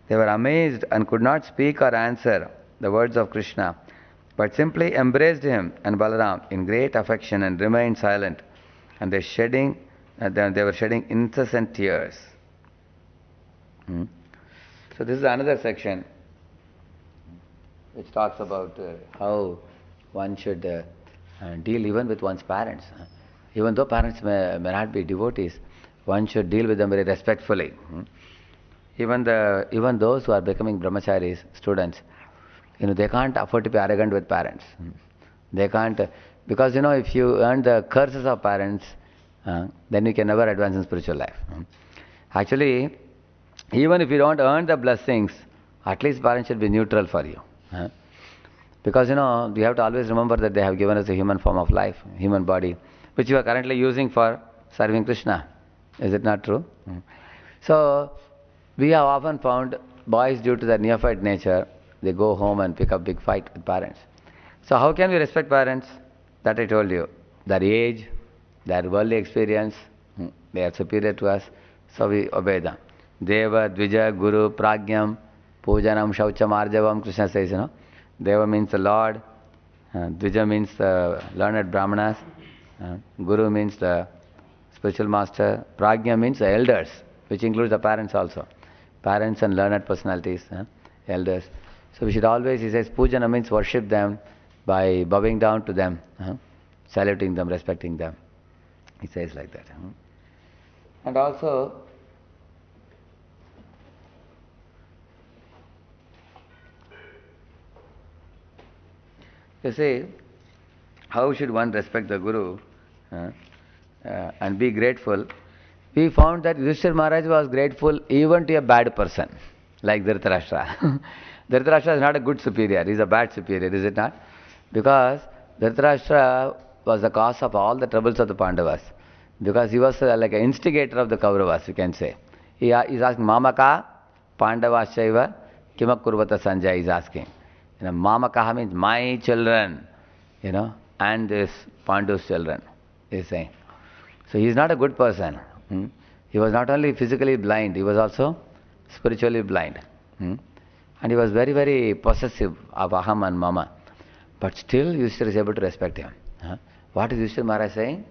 They were amazed and could not speak or answer the words of Krishna, but simply embraced him and Balaram in great affection and remained silent. And they were shedding incessant tears. So this is another section which talks about how one should deal even with one's parents. Even though parents may not be devotees, one should deal with them very respectfully. Even those who are becoming brahmacharis, students, they can't afford to be arrogant with parents. They can't, because if you earn the curses of parents, then you can never advance in spiritual life. Actually, even if you don't earn the blessings, at least parents should be neutral for you. Because you have to always remember that they have given us a human form of life, human body, which you are currently using for serving Krishna. Is it not true? So, we have often found boys, due to their neophyte nature, they go home and pick up big fight with parents. So how can we respect parents? That I told you. Their age, their worldly experience, they are superior to us, so we obey them. Deva, Dvija, Guru, Pragyam, Pujanam, Shaucham, Arjavam, Krishna says, Deva means the Lord, Dvija means the learned Brahmanas, Guru means the spiritual master, Prajna means the elders, which includes the parents also. Parents and learned personalities, elders. So we should always, he says, Pujana means worship them by bowing down to them, saluting them, respecting them. He says like that. And also, you see, how should one respect the Guru and be grateful? We found that Yudhishthira Maharaj was grateful even to a bad person, like Dhritarashtra. Dhritarashtra is not a good superior, he is a bad superior, is it not? Because Dhritarashtra was the cause of all the troubles of the Pandavas. Because he was like an instigator of the Kauravas, you can say. He is asking, Mamaka, Pandavaschaiva, Kimak Kurvata Sanjay, he is asking. Mamaka means my children, and this Pandu's children, he is saying. So he is not a good person. He was not only physically blind, he was also spiritually blind. And he was very, very possessive of Aham and Mama. But still Yudhishthira is able to respect him. What is Yudhishthira Maharaj saying?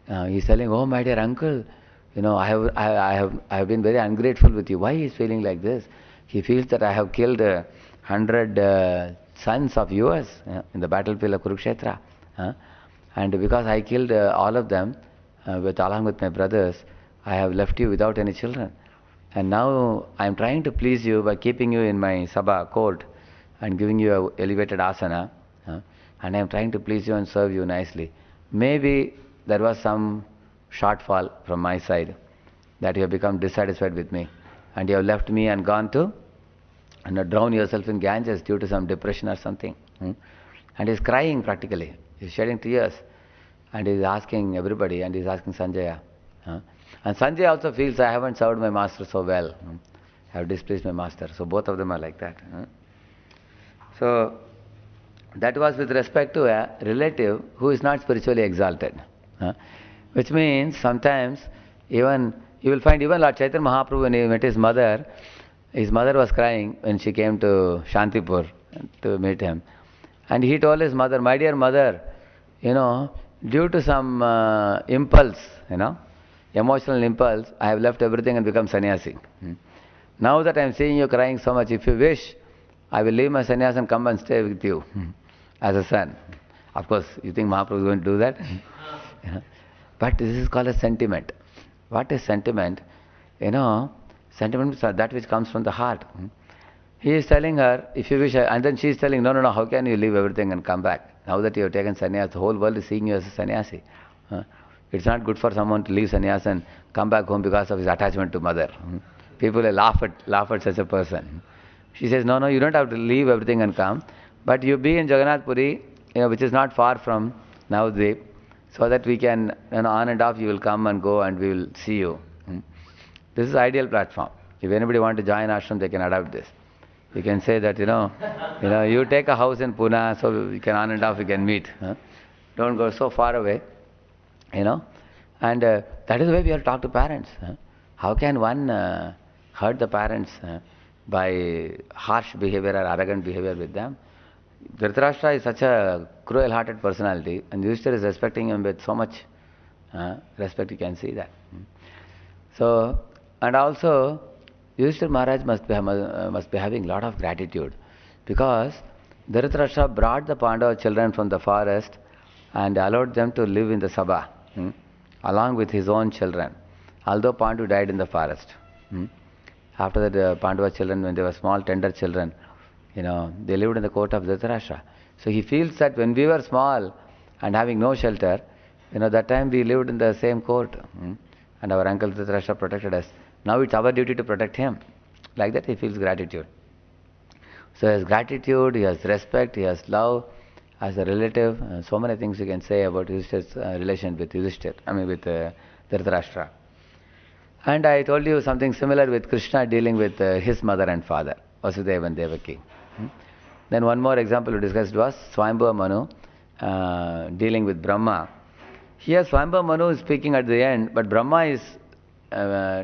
He is telling, oh my dear uncle, I have been very ungrateful with you. Why he is feeling like this? He feels that I have killed 100 sons of yours in the battlefield of Kurukshetra. And because I killed all of them along with my brothers, I have left you without any children. And now I am trying to please you by keeping you in my Sabha court and giving you a elevated asana. And I am trying to please you and serve you nicely. Maybe there was some shortfall from my side that you have become dissatisfied with me. And you have left me and gone to drown yourself in Ganges due to some depression or something. And he's crying practically. He's shedding tears. And he's asking everybody, and he's asking Sanjaya. And Sanjay also feels, I haven't served my master so well. I have displeased my master. So both of them are like that. So that was with respect to a relative who is not spiritually exalted. Which means sometimes even, you will find even Lord Chaitanya Mahaprabhu, when he met his mother was crying when she came to Shantipur to meet him. And he told his mother, my dear mother, due to some impulse, emotional impulse, I have left everything and become sannyasi. Now that I am seeing you crying so much, if you wish, I will leave my sannyas and come and stay with you as a son. Of course, you think Mahaprabhu is going to do that? But this is called a sentiment. What is sentiment? Sentiment is that which comes from the heart. He is telling her, if you wish, and then she is telling, no, how can you leave everything and come back? Now that you have taken sannyas, the whole world is seeing you as a sannyasi. It's not good for someone to leave sannyas and come back home because of his attachment to mother. People will laugh at such a person. She says, no, you don't have to leave everything and come, but you be in Jagannath Puri, which is not far from Navadvip, so that we can, on and off you will come and go and we will see you. This is ideal platform. If anybody want to join ashram, they can adopt this. You can say that, you take a house in Pune, so we can on and off we can meet. Don't go so far away, And that is why we have to talk to parents. How can one hurt the parents by harsh behavior or arrogant behavior with them? Dhritarashtra is such a cruel-hearted personality, and Yudhishthira is respecting him with so much respect, you can see that. So, and also, Yudhishthira Maharaj must be having a lot of gratitude, because Dhritarashtra brought the Pandava children from the forest and allowed them to live in the Sabha, along with his own children, although Pandu died in the forest. After that, Pandava children, when they were small, tender children, they lived in the court of Dhritarashtra. So he feels that when we were small and having no shelter, that time we lived in the same court, and our uncle Dhritarashtra protected us. Now it's our duty to protect him. Like that he feels gratitude. So he has gratitude, he has respect, he has love as a relative. So many things you can say about Yudhishthira's relation with Dhritarashtra. And I told you something similar with Krishna dealing with his mother and father, Vasudeva and Devaki. Then one more example we discussed was Swayambhuva Manu dealing with Brahma. Here Swayambhuva Manu is speaking at the end, but Brahma is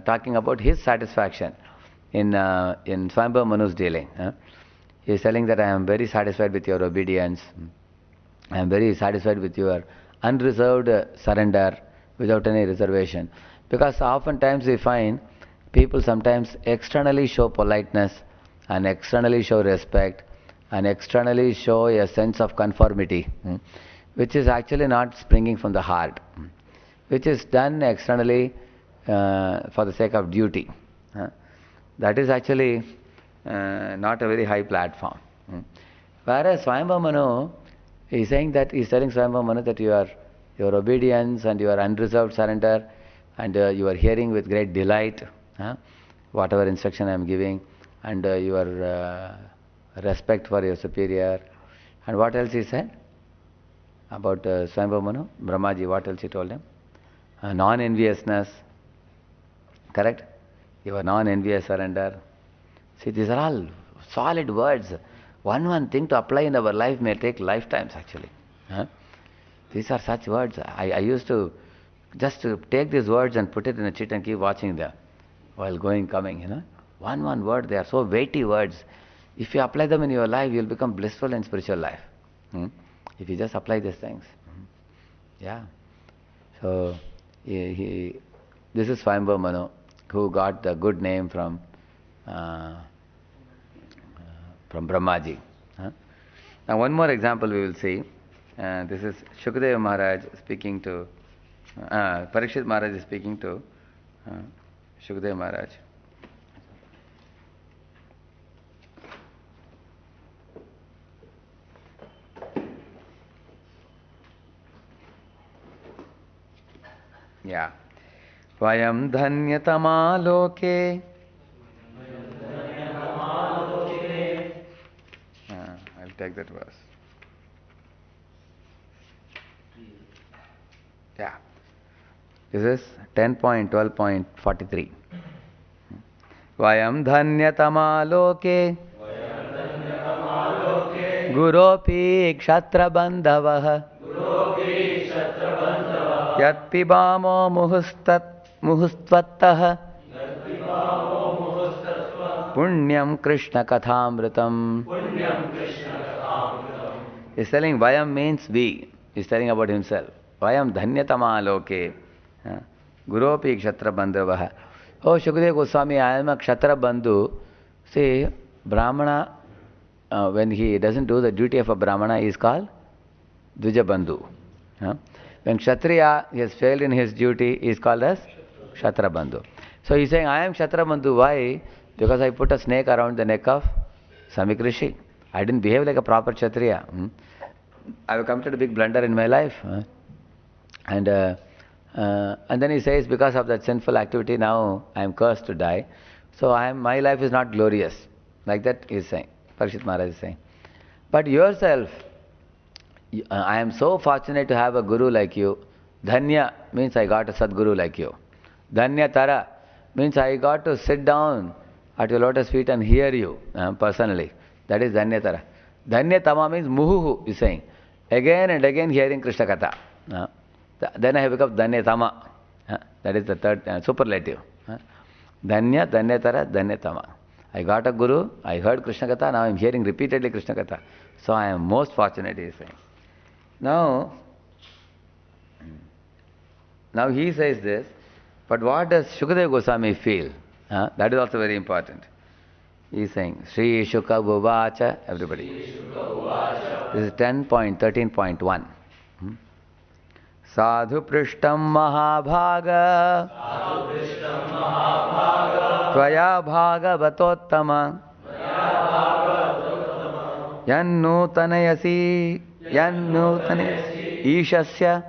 talking about his satisfaction in Swayambhuva Manu's dealing. He is telling that I am very satisfied with your obedience. I am very satisfied with your unreserved surrender without any reservation. Because oftentimes we find people sometimes externally show politeness and externally show respect and externally show a sense of conformity, which is actually not springing from the heart, which is done externally for the sake of duty. That is actually not a very high platform. Whereas Swayambhuva Manu is saying that, he is telling Swayambhuva Manu that your obedience and your unreserved surrender and you are hearing with great delight whatever instruction I am giving, and your respect for your superior. And what else he said about Swayambhuva Manu? Brahmaji, what else he told him? Non-enviousness, correct? Your non-envious surrender. See, these are all solid words. One thing to apply in our life may take lifetimes actually. These are such words. I used to just to take these words and put it in a chit and keep watching them while going, coming, One word, they are so weighty words. If you apply them in your life, you will become blissful in spiritual life. If you just apply these things. Yeah. So, This is Swayambhu Manu, who got the good name from Brahmaji. Now one more example we will see. This is Shukadeva Maharaj speaking to, Parikshit Maharaj is speaking to Shukadeva Maharaj. Yeah. Vayam dhanyatama loke. I'll take that verse. Yeah. This is 10.12.43. Vayam dhanyatama loke. Guropi kshatra bandhavah. Yat pibamo muhustvattah. Punyam Krishna kathamritam. He's telling Vayam means we. He's telling about himself. Vayam dhanyatama loke. Guropi kshatra bandhavah. Oh, Shukadeva Goswami, I am a kshatra bandhu. See, Brahmana, when he doesn't do the duty of a Brahmana, he is called Dvija bandhu. When Kshatriya he has failed in his duty, he is called as Kshatra bandhu. So he is saying, I am Kshatra bandhu. Why? Because I put a snake around the neck of Samik Rishi. I didn't behave like a proper Kshatriya. I have committed a big blunder in my life. And then he says, because of that sinful activity, now I am cursed to die. So my life is not glorious. Like that he is saying. Parikshit Maharaj is saying. But yourself, I am so fortunate to have a guru like you. Dhanya means I got a Sadguru like you. Dhanya Tara means I got to sit down at your lotus feet and hear you personally. That is Dhanya Tara. Dhanya Tama means Muhuhu, is saying. Again and again hearing Krishna Katha. Then I have become Dhanya Tama. That is the third superlative. Dhanya, Dhanya Tara, Dhanya Tama. I got a guru, I heard Krishna Katha, now I am hearing repeatedly Krishna Katha. So I am most fortunate, he is saying. Now he says this, but what does Shukadeva Goswami feel? That is also very important. He is saying, Sri Shuka Uvacha, everybody. This is 10.13.1. Sadhu Prishtam Mahabhaga Tvaya Bhagavatottama Yannutanayasi Ishasya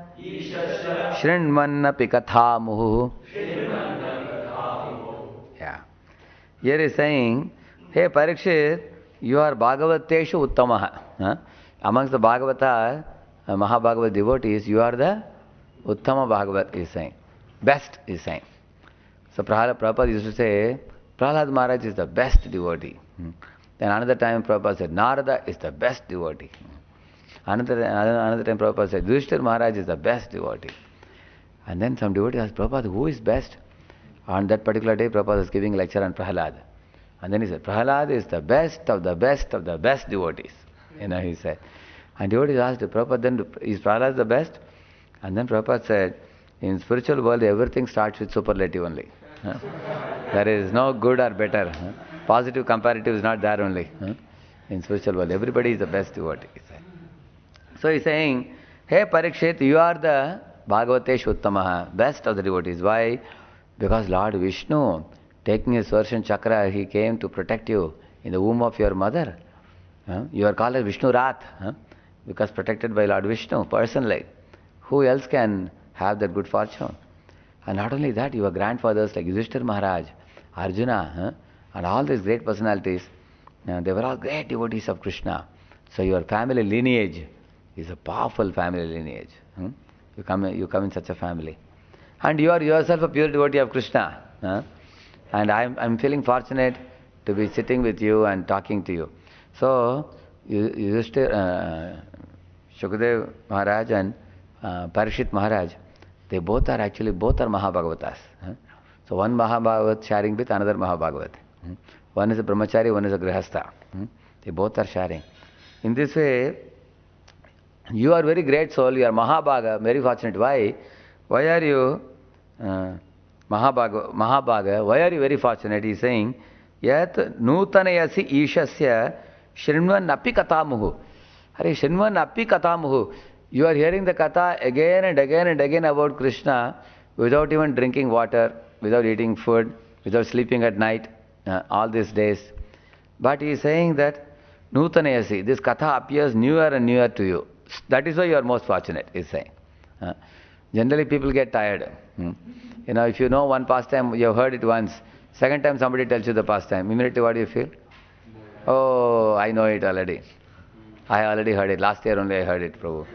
Shrinmannapi Kathamuhu. Yeah. Here is saying, hey Parikshit, you are Bhagavateshu Uttamaha. Amongst the Bhagavata, Mahabhagavad devotees, you are the Uttama Bhagavat, is saying. Best, is saying. So Prabhupada used to say, Prahlad Maharaj is the best devotee. Then another time Prabhupada said, Narada is the best devotee. Another time Prabhupada said, Yudhishthira Maharaj is the best devotee. And then some devotee asked Prabhupada, who is best? On that particular day, Prabhupada was giving a lecture on Prahlad. And then he said, Prahlad is the best of the best of the best devotees. He said. And devotees asked Prabhupada, then is Prahlad the best? And then Prabhupada said, in spiritual world, everything starts with superlative only. There is no good or better. Positive comparative is not there only. In spiritual world, everybody is the best devotee. So he's saying, hey Parikshit, you are the Bhagavatesh Uttamaha, best of the devotees. Why? Because Lord Vishnu, taking his Swarshan Chakra, he came to protect you in the womb of your mother. You are called as Vishnu Rath, because protected by Lord Vishnu personally. Who else can have that good fortune? And not only that, your grandfathers like Yudhishthira Maharaj, Arjuna, and all these great personalities, they were all great devotees of Krishna. So your family lineage is a powerful family lineage. You come in such a family. And you are yourself a pure devotee of Krishna. And I'm feeling fortunate to be sitting with you and talking to you. So, Shukadev Maharaj and Parikshit Maharaj, they both are Mahabhagavatas. So one Mahabhagavat sharing with another Mahabhagavat. One is a brahmachari, one is a grihastha. They both are sharing. In this way, you are very great soul, you are Mahabhaga, very fortunate. Why? Why are you Mahabhaga, why are you very fortunate? He is saying, Yat nutanayasi ishasya shrinvan api katamuhu. Hare shrinvan api katamuhu. You are hearing the katha again and again and again about Krishna without even drinking water, without eating food, without sleeping at night, all these days. But he is saying that nutanayasi, this katha appears newer and newer to you. That is why you are most fortunate, he is saying. Generally people get tired. You know, if you know one pastime, you have heard it once. Second time somebody tells you the pastime, immediately what do you feel? Oh, I know it already. I already heard it. Last year only I heard it, Prabhu.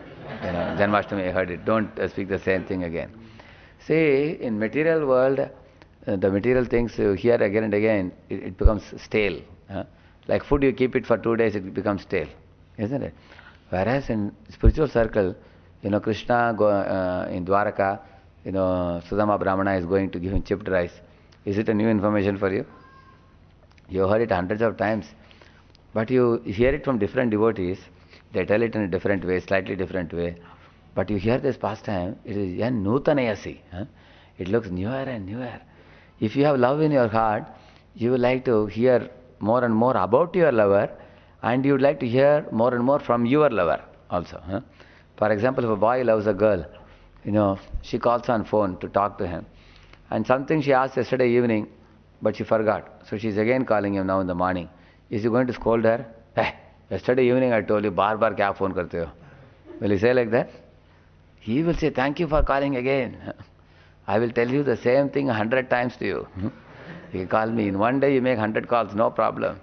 You know, Janmashtami I heard it. Don't speak the same thing again. See, in material world, the material things you hear again and again, it becomes stale. Like food, you keep it for 2 days, it becomes stale. Isn't it? Whereas in spiritual circle, you know, Krishna in Dwaraka, you know, Sudama Brahmana is going to give him chipped rice. Is it a new information for you? You heard it hundreds of times. But you hear it from different devotees. They tell it in a different way, slightly different way. But you hear this pastime, it is yan nutanayasi. It looks newer and newer. If you have love in your heart, you would like to hear more and more about your lover, and you would like to hear more and more from your lover also. For example, if a boy loves a girl, you know, she calls on phone to talk to him. And something she asked yesterday evening, but she forgot. So she's again calling him now in the morning. Is he going to scold her? Yesterday evening I told you, bar kya phone karte ho? Will he say like that? He will say, thank you for calling again. I will tell you the same thing 100 times to you. You call me. In one day you make 100 calls, no problem.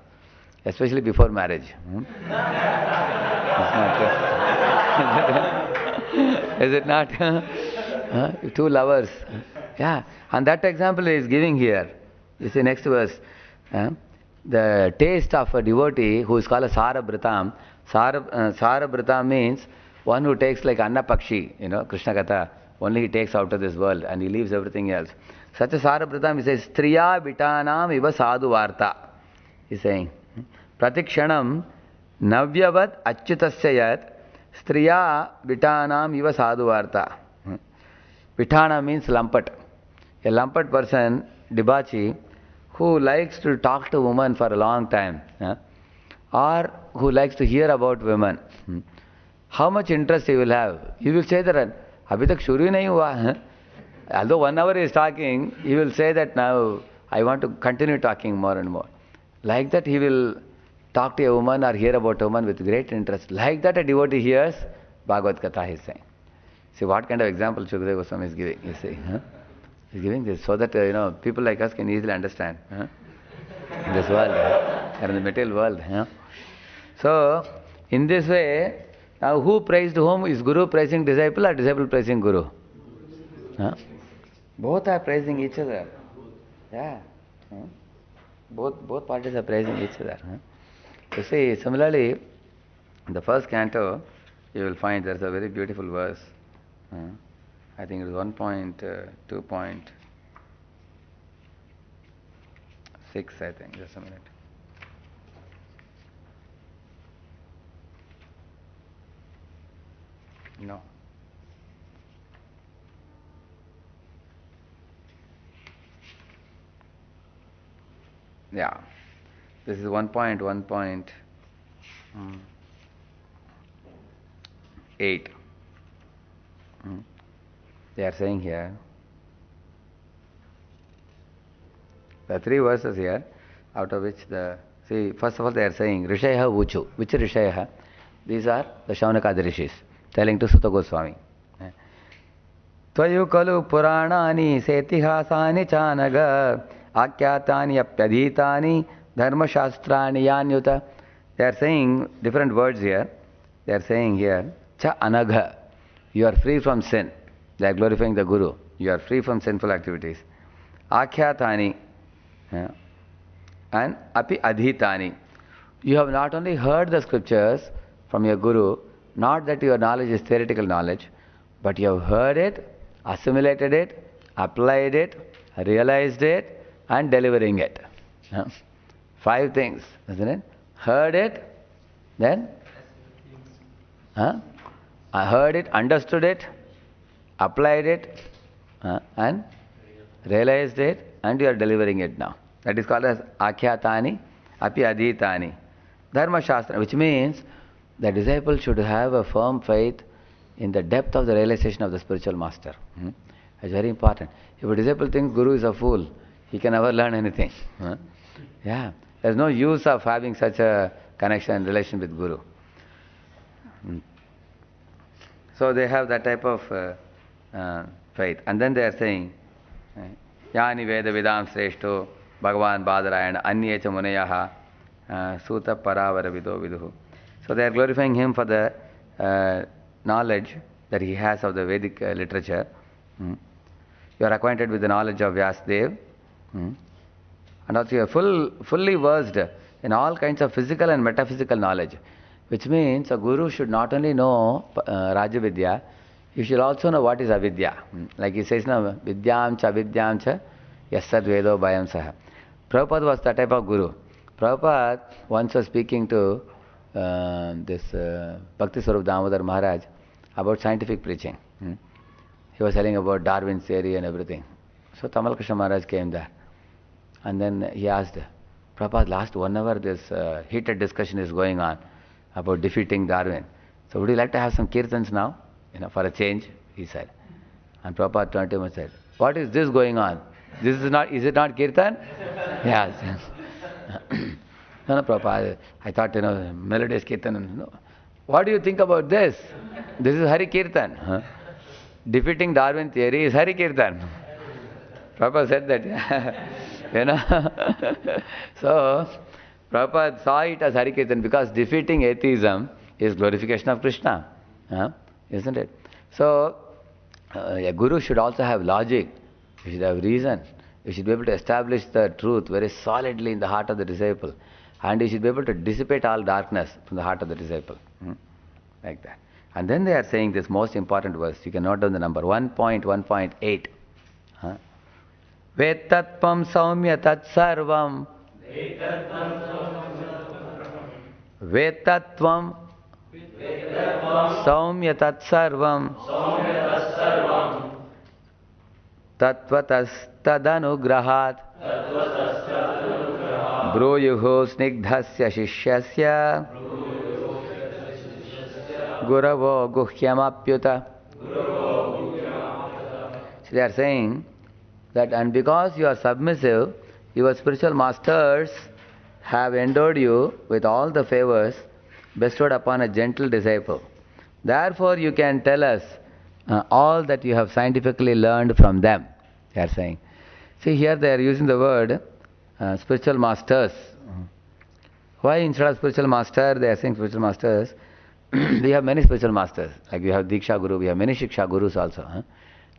Especially before marriage. Is it not? Two lovers. Yeah. And that example he is giving here. You see next verse. The taste of a devotee who is called a Sarabritam. Sarabritam means one who takes like Anna Pakshi, you know, Krishna Katha. Only he takes out of this world and he leaves everything else. Such a Sarabritam, he says, Striya Vitanam iva sadhu varta. He is saying, Pratikshanam navyavat achyutasya yat Striya Vitanam iva sadhu varta. Vitana means lampet. A lampet person, Dibachi, who likes to talk to women for a long time, or who likes to hear about women, how much interest he will have? He will say that, abhi tak shuru nahi hua. Although 1 hour he is talking, he will say that now I want to continue talking more and more. Like that he will talk to a woman or hear about a woman with great interest. Like that a devotee hears Bhagavad Katha, he is saying. See what kind of example Shukadeva Goswami is giving, you see. He is giving this so that, you know, people like us can easily understand. In this world, or in the material world. So, in this way, now who praised whom? Is Guru praising disciple or disciple praising Guru? Both are praising each other. Yeah. Both parties are praising each other. You see, similarly, in the first canto, you will find there is a very beautiful verse. I think it is 1.2.6, I think. Just a minute. No. Yeah. This is 1.1.8. They are saying here, there are 3 verses here, out of which see, first of all they are saying, Rishayaha Uchu. Which Rishayaha? These are the Shaunakadi Rishis, telling to Sutta Goswami. Tvayu kalu puranani setihasani chanaga akyatani apyadhitani dharma shastrani yanyuta. They are saying different words here. They are saying here, cha anagha. You are free from sin. They are glorifying the Guru. You are free from sinful activities. Akhyatani and api adhitani. You have not only heard the scriptures from your Guru, not that your knowledge is theoretical knowledge, but you have heard it, assimilated it, applied it, realized it, and delivering it. 5 things, isn't it? Heard it, then I heard it, understood it, applied it, and realized it and you are delivering it now. That is called as Akhyatani Api Adhitani. Dharma Shastra, which means the disciple should have a firm faith in the depth of the realization of the spiritual master. It's very important. If a disciple thinks Guru is a fool, he can never learn anything. Yeah, there's no use of having such a connection and relation with Guru. So they have that type of faith. And then they are saying, Yani Veda Vidam Sreshto Bhagavan Badarayana Anyecha Munayaha Suta Paravara Vido Viduhu. So they are glorifying him for the knowledge that he has of the Vedic literature. You are acquainted with the knowledge of Vyasadeva. And also you are fully versed in all kinds of physical and metaphysical knowledge. Which means a guru should not only know Rajavidya, he should also know what is avidya. Like he says now, Vidyam cha yassad vedo bhayam saha. Prabhupada was that type of guru. Prabhupada once was speaking to this Bhakti Swarup Damodar Maharaj about scientific preaching. He was telling about Darwin's theory and everything. So Tamal Krishna Maharaj came there. And then he asked, Prabhupada, last 1 hour this heated discussion is going on about defeating Darwin. So would you like to have some kirtans now? For a change, he said. And Prabhupada turned to him and said, what is this going on? Is it not kirtan? Yes. No, Prabhupada, I thought, melodious kirtan. No. What do you think about this? This is Hari Kirtan. Defeating Darwin theory is Hari Kirtan. Prabhupada said that. So, Prabhupada saw it as Hari Kirtan because defeating atheism is glorification of Krishna. Isn't it? So, a guru should also have logic. He should have reason. He should be able to establish the truth very solidly in the heart of the disciple. And he should be able to dissipate all darkness from the heart of the disciple. Like that. And then they are saying this most important verse. You can note down the number 1.1.8. Vetatvam saumya tat sarvam. Vetatvam saumya tat sarvam. Tatvatas tadanugrahat. Bruyuho snigdhasya shishyasya. Guravo guhyamapyuta. So they are saying that, and because you are submissive, your spiritual masters have endowed you with all the favors bestowed upon a gentle disciple. Therefore, you can tell us all that you have scientifically learned from them, they are saying. See, here they are using the word spiritual masters. Why instead of spiritual master, they are saying spiritual masters? We have many spiritual masters. Like we have Diksha Guru, we have many Shiksha Gurus also.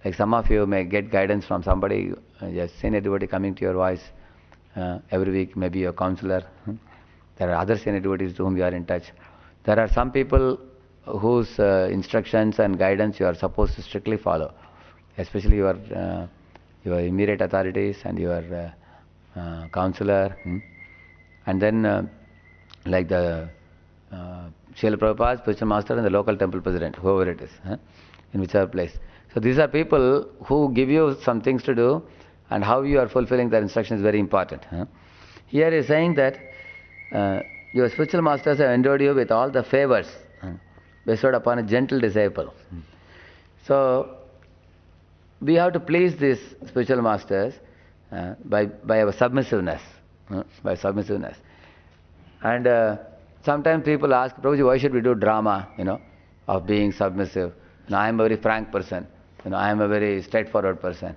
Like some of you may get guidance from somebody, just senior devotee coming to your voice every week, maybe your counselor. There are other senior devotees to whom you are in touch. There are some people whose instructions and guidance you are supposed to strictly follow, especially your immediate authorities and your counselor. And then like the Srila Prabhupada, spiritual master, and the local temple president, whoever it is, in whichever place. So these are people who give you some things to do, and how you are fulfilling their instruction is very important. Here he is saying that your spiritual masters have endowed you with all the favors bestowed upon a gentle disciple. So we have to please these spiritual masters by our submissiveness. By submissiveness. And sometimes people ask, Prabhuji, why should we do drama, of being submissive? I am a very frank person. I am a very straightforward person.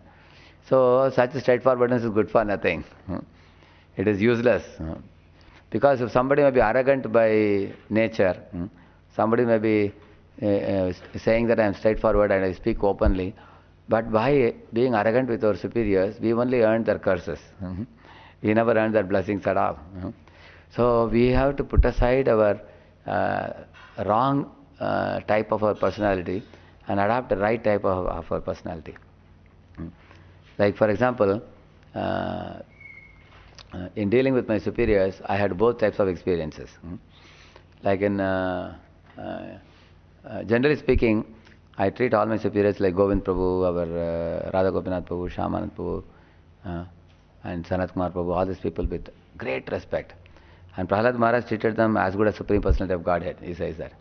So such a straightforwardness is good for nothing. It is useless. Because if somebody may be arrogant by nature, somebody may be saying that I am straightforward and I speak openly, but by being arrogant with our superiors, we only earned their curses. We never earned their blessings at all. So we have to put aside our wrong type of our personality and adopt the right type of our personality. Like for example, in dealing with my superiors, I had both types of experiences. Like in, generally speaking, I treat all my superiors like Govind Prabhu, our Radha Gopinath Prabhu, Shamanand Prabhu, uh, and Sanat Kumar Prabhu, all these people with great respect. And Prahlad Maharaj treated them as good as Supreme Personality of Godhead, he says that.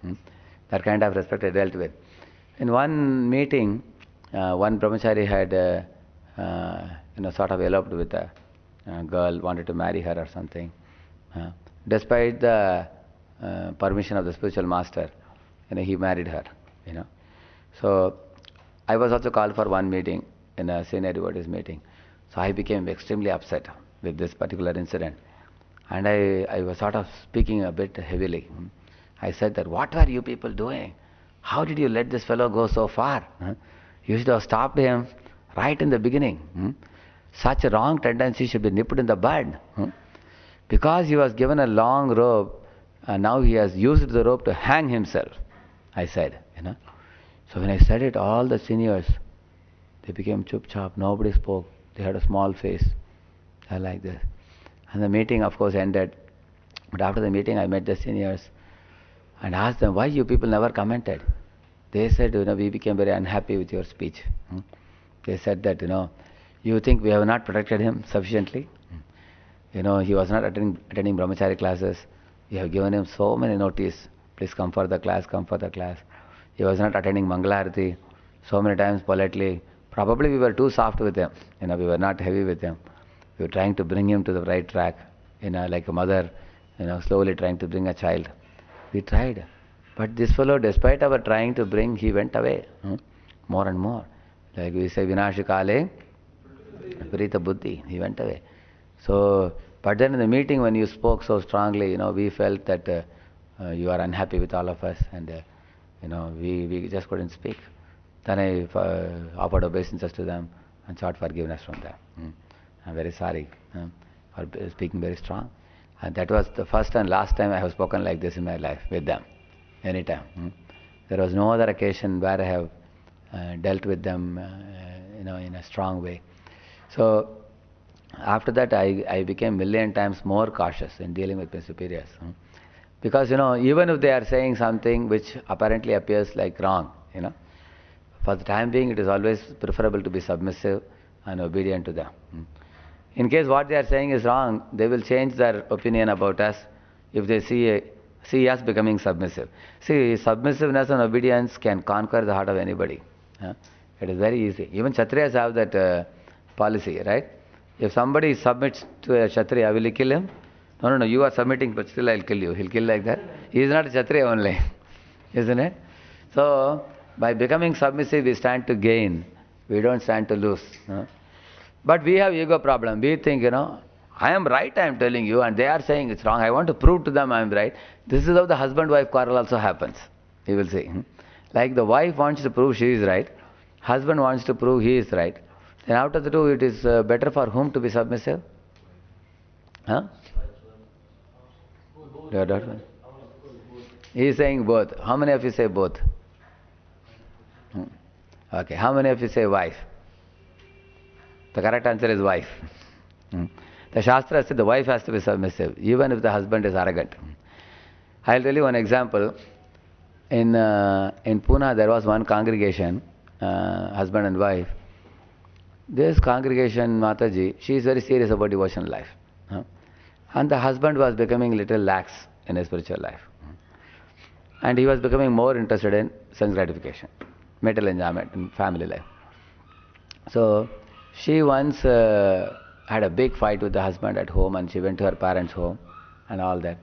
That kind of respect I dealt with. In one meeting, one brahmachari had, sort of eloped with a girl, wanted to marry her or something. Despite the permission of the spiritual master, he married her. So I was also called for one meeting, in a senior devotees meeting. So I became extremely upset with this particular incident. And I was sort of speaking a bit heavily. I said that, what were you people doing? How did you let this fellow go so far? You should have stopped him right in the beginning. Such a wrong tendency should be nipped in the bud. Because he was given a long rope, and now he has used the rope to hang himself, I said. So when I said it, all the seniors, they became chup-chap, nobody spoke. They had a small face, like this. And the meeting, of course, ended. But after the meeting, I met the seniors and asked them, why you people never commented? They said, we became very unhappy with your speech. They said that, you think we have not protected him sufficiently? He was not attending brahmachari classes. We have given him so many notice. Please come for the class, come for the class. He was not attending Mangalarati so many times politely. Probably we were too soft with him. We were not heavy with him. We were trying to bring him to the right track, like a mother, slowly trying to bring a child. We tried. But this fellow, despite our trying to bring, he went away. More and more. Like we say, Vinashikale, Viparita Buddhi. He went away. So, but then in the meeting when you spoke so strongly, we felt that you are unhappy with all of us, and we just couldn't speak. Then I offered obeisances to them and sought forgiveness from them. I'm very sorry for speaking very strong. And that was the first and last time I have spoken like this in my life with them, anytime. There was no other occasion where I have dealt with them, in a strong way. So after that, I became million times more cautious in dealing with my superiors. Because, even if they are saying something which apparently appears like wrong, for the time being, it is always preferable to be submissive and obedient to them. In case what they are saying is wrong, they will change their opinion about us if they see us becoming submissive. See, submissiveness and obedience can conquer the heart of anybody. It is very easy. Even Kshatriyas have that policy, right? If somebody submits to a Kshatriya, will he kill him? No, you are submitting, but still I'll kill you. He'll kill like that. He is not a Kshatriya only, isn't it? So, by becoming submissive, we stand to gain. We don't stand to lose. But we have ego problem. We think, I am right, I am telling you, and they are saying it's wrong. I want to prove to them I am right. This is how the husband-wife quarrel also happens. You will see. Like the wife wants to prove she is right. Husband wants to prove he is right. Then out of the two, it is better for whom to be submissive? Your daughter? He is saying both. How many of you say both? Okay. How many of you say wife? The correct answer is wife. The Shastra says the wife has to be submissive, even if the husband is arrogant. I'll tell you one example. In Pune, there was one congregation, husband and wife. This congregation, Mataji, she is very serious about devotional life. And the husband was becoming little lax in his spiritual life. And he was becoming more interested in sense gratification, material enjoyment, and family life. So, she once had a big fight with the husband at home, and she went to her parents' home and all that.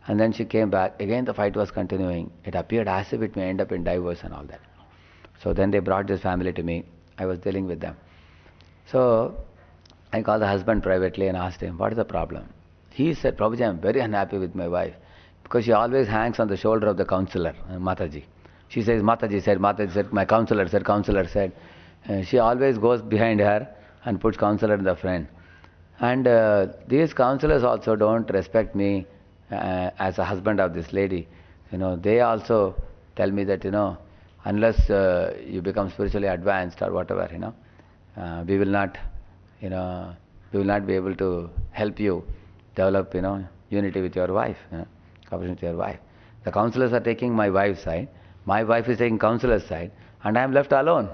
And then she came back. Again the fight was continuing. It appeared as if it may end up in divorce and all that. So then they brought this family to me. I was dealing with them. So I called the husband privately and asked him, what is the problem? He said, Prabhuji, I am very unhappy with my wife because she always hangs on the shoulder of the counselor, Mataji. She says, Mataji said, my counselor said. She always goes behind her and puts counselor in the front. And these counselors also don't respect me as a husband of this lady. They also tell me that, unless you become spiritually advanced or whatever, we will not be able to help you develop, unity with your wife, cooperation with your wife. The counselors are taking my wife's side. My wife is taking counselor's side, and I am left alone.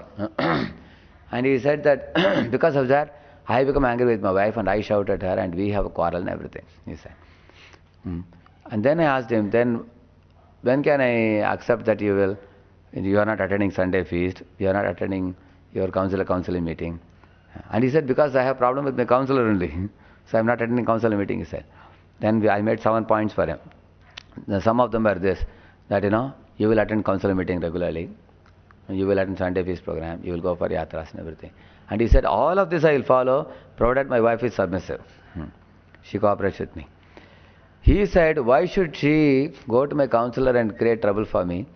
And he said that because of that, I become angry with my wife and I shout at her and we have a quarrel and everything, he said. And then I asked him, then when can I accept that you are not attending Sunday feast, you are not attending your counseling meeting? And he said, because I have problem with my counselor only. So I am not attending counseling meeting, he said. Then I made 7 points for him. Some of them are this, that you will attend counseling meeting regularly, you will attend Sunday feast program, you will go for yatras and everything. And he said, all of this I will follow, provided my wife is submissive. She cooperates with me. He said, why should she go to my counselor and create trouble for me?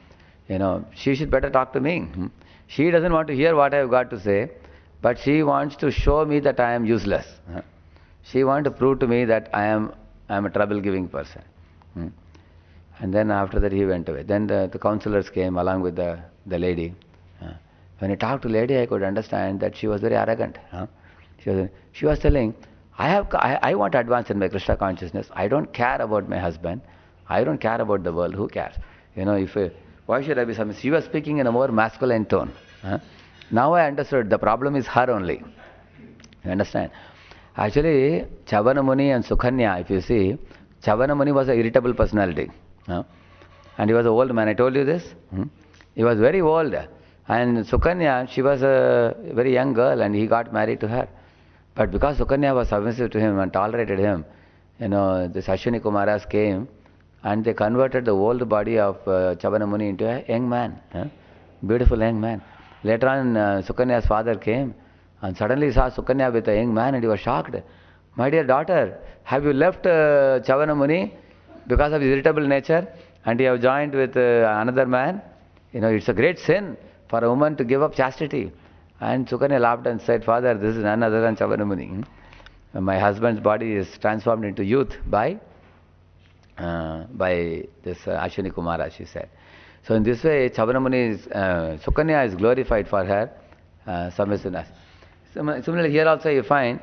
She should better talk to me. She doesn't want to hear what I have got to say, but she wants to show me that I am useless. She wants to prove to me that I am a trouble-giving person. And then after that he went away. Then the counselors came along with the lady. When I talked to the lady, I could understand that she was very arrogant. She was telling, I want to advance in my Krishna consciousness. I don't care about my husband. I don't care about the world. Who cares? Why should I be submissive? She was speaking in a more masculine tone. Now I understood the problem is her only. You understand? Actually, Chavana Muni and Sukanya, if you see, Chavana Muni was an irritable personality. And he was an old man. I told you this. He was very old. And Sukanya, she was a very young girl and he got married to her. But because Sukanya was submissive to him and tolerated him, the Ashwini Kumaras came and they converted the old body of Chavana Muni into a young man. Beautiful young man. Later on, Sukanya's father came and suddenly saw Sukanya with a young man and he was shocked. My dear daughter, have you left Chavana Muni because of his irritable nature and you have joined with another man? It's a great sin for a woman to give up chastity. And Sukanya laughed and said, Father, this is none other than Chavana Muni. My husband's body is transformed into youth by this Ashwini Kumara, she said. So in this way, Chavana Muni Sukanya is glorified for her submissiveness. Similarly, here also you find,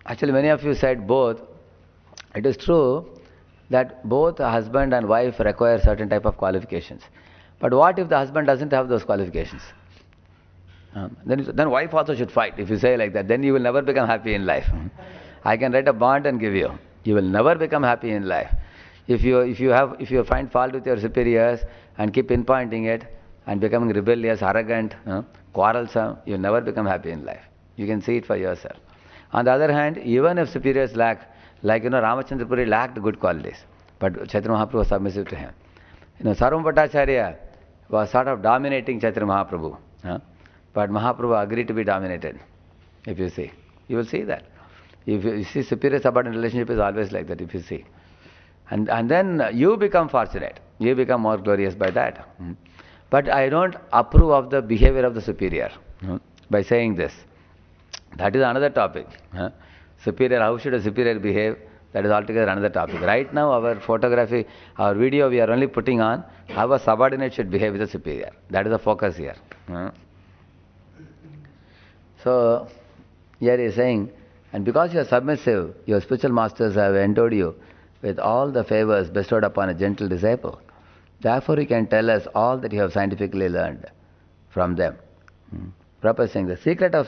actually many of you said both. It is true that both husband and wife require certain type of qualifications. But what if the husband doesn't have those qualifications? Then wife also should fight. If you say like that, then you will never become happy in life. I can write a bond and give you. You will never become happy in life. If you find fault with your superiors and keep pinpointing it and becoming rebellious, arrogant, quarrelsome, you will never become happy in life. You can see it for yourself. On the other hand, even if superiors lack, like Ramachandra Puri lacked good qualities, but Chaitanya Mahaprabhu was submissive to him. Sarvam Bhattacharya was sort of dominating Chaitanya Mahaprabhu. But Mahaprabhu agreed to be dominated. If you see, you will see that. If you see, superior-subordinate relationship is always like that, if you see. And then you become fortunate. You become more glorious by that. But I don't approve of the behavior of the superior by saying this. That is another topic. Superior, how should a superior behave? That is altogether another topic. Right now, our photography, our video, we are only putting on how a subordinate should behave with a superior. That is the focus here. So, here he is saying, and because you are submissive, your spiritual masters have endowed you with all the favors bestowed upon a gentle disciple. Therefore, you can tell us all that you have scientifically learned from them. Prabhupada is saying, the secret of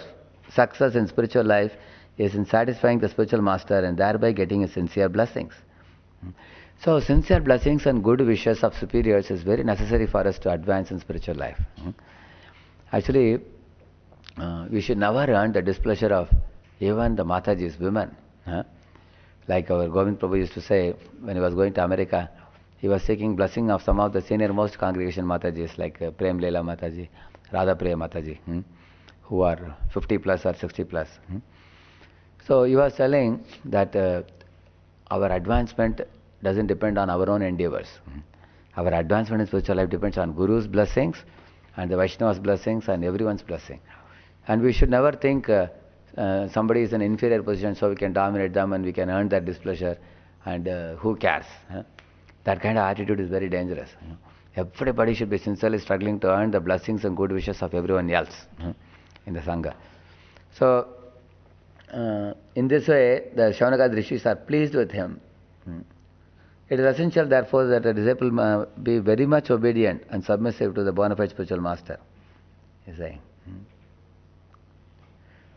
success in spiritual life is in satisfying the spiritual master and thereby getting his sincere blessings. So, sincere blessings and good wishes of superiors is very necessary for us to advance in spiritual life. Actually, we should never earn the displeasure of even the Mataji's women. Like our Govind Prabhu used to say, when he was going to America, he was seeking blessing of some of the senior most congregation Matajis, like Prem Leela Mataji, Radha Priya Mataji, who are 50 plus or 60 plus. So he was telling that our advancement doesn't depend on our own endeavors. Our advancement in spiritual life depends on Guru's blessings and the Vaishnava's blessings and everyone's blessing. And we should never think somebody is in an inferior position so we can dominate them and we can earn that displeasure and who cares? That kind of attitude is very dangerous. Everybody should be sincerely struggling to earn the blessings and good wishes of everyone else in the Sangha. So, in this way, the Shaunaka Rishis are pleased with him. It is essential, therefore, that a disciple be very much obedient and submissive to the bona fide spiritual master, he is saying.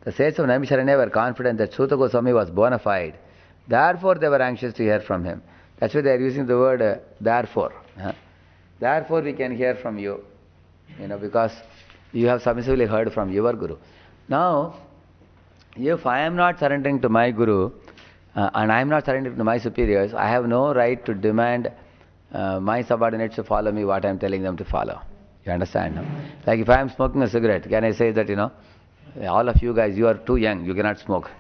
The sages of Naimisharanya were confident that Suta Goswami was bona fide. Therefore, they were anxious to hear from him. That's why they are using the word therefore. Therefore, we can hear from you. Because you have submissively heard from your Guru. Now, if I am not surrendering to my Guru, and I am not surrendering to my superiors, I have no right to demand my subordinates to follow me what I am telling them to follow. You understand? No? Like if I am smoking a cigarette, can I say that, all of you guys, you are too young, you cannot smoke.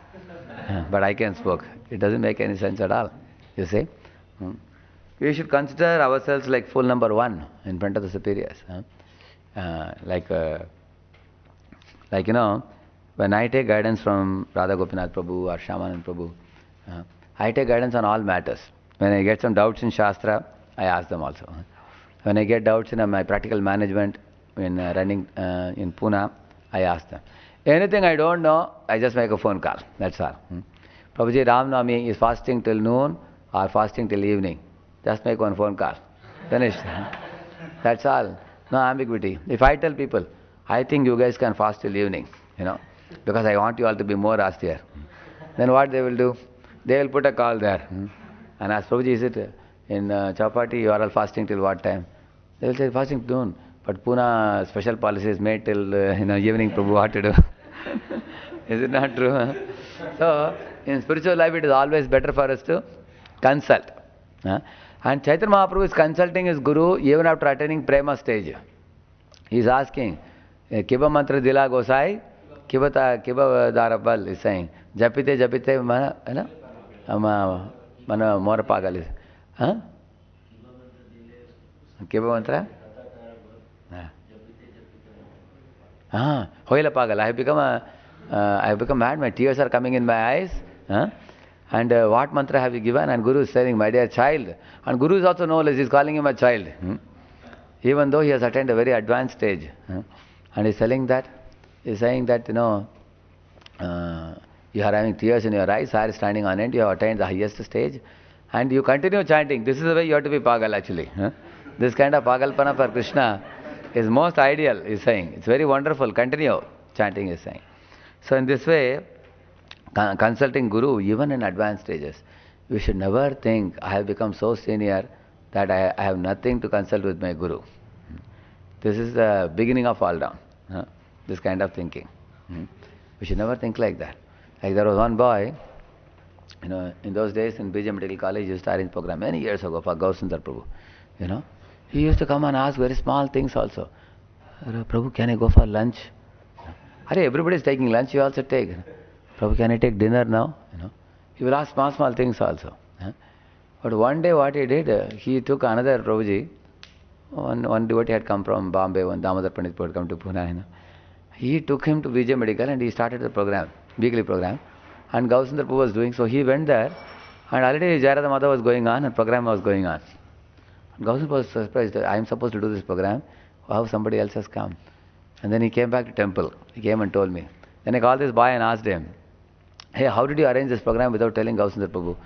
But I can smoke. It doesn't make any sense at all. You see? We should consider ourselves like fool number one in front of the superiors. When I take guidance from Radha Gopinath Prabhu or Shyamanand Prabhu, I take guidance on all matters. When I get some doubts in Shastra, I ask them also. When I get doubts in my practical management, in running in Pune, I ask them. Anything I don't know, I just make a phone call. That's all. Prabhuji, Ram Navami is fasting till noon or fasting till evening. Just make one phone call. Finished. That's all. No ambiguity. If I tell people, I think you guys can fast till evening, because I want you all to be more austere. Then what they will do? They will put a call there. And ask, Prabhuji, is it in Chapati, you are all fasting till what time? They will say, fasting till noon. But Pune special policy is made till evening, Prabhu, what to do? Is it not true? So, in spiritual life, it is always better for us to consult. And Chaitanya Mahaprabhu is consulting his Guru even after attaining Prema stage. He is asking, Kiba mantra dila gosai, kiba darabal, is saying, Japite mana mora pagal is. Kiba mantra? Hoila pagal. I have become mad. My tears are coming in my eyes. And what mantra have you given? And Guru is saying, my dear child. And Guru is also knowledge. He is calling him a child. Even though he has attained a very advanced stage. And he is saying that, you are having tears in your eyes, hair standing on end, you have attained the highest stage. And you continue chanting. This is the way you have to be pagal actually. This kind of pagalpana for Krishna is most ideal, he is saying. It's very wonderful. Continue chanting, he is saying. So in this way, consulting Guru, even in advanced stages, we should never think, I have become so senior that I have nothing to consult with my Guru. This is the beginning of fall down, this kind of thinking. We should never think like that. Like there was one boy, in those days in BJ Medical College, he used to arrange program many years ago for Gausundar Prabhu. He used to come and ask very small things also. Prabhu, can I go for lunch? Everybody is taking lunch, you also take. Prabhu, can I take dinner now? He will ask small things also. But one day what he did, he took another Prabhuji. One devotee had come from Bombay, one Damodar Pandit had come to Pune. He took him to Vijay Medical and he started the program, weekly program. And Gausundar Prabhu was doing, so he went there and already Jayarada Mata was going on and program was going on. Gausundar was surprised that I am supposed to do this program, how somebody else has come. And then he came back to temple. He came and told me. Then I called this boy and asked him, hey, how did you arrange this program without telling Gausundar Prabhu?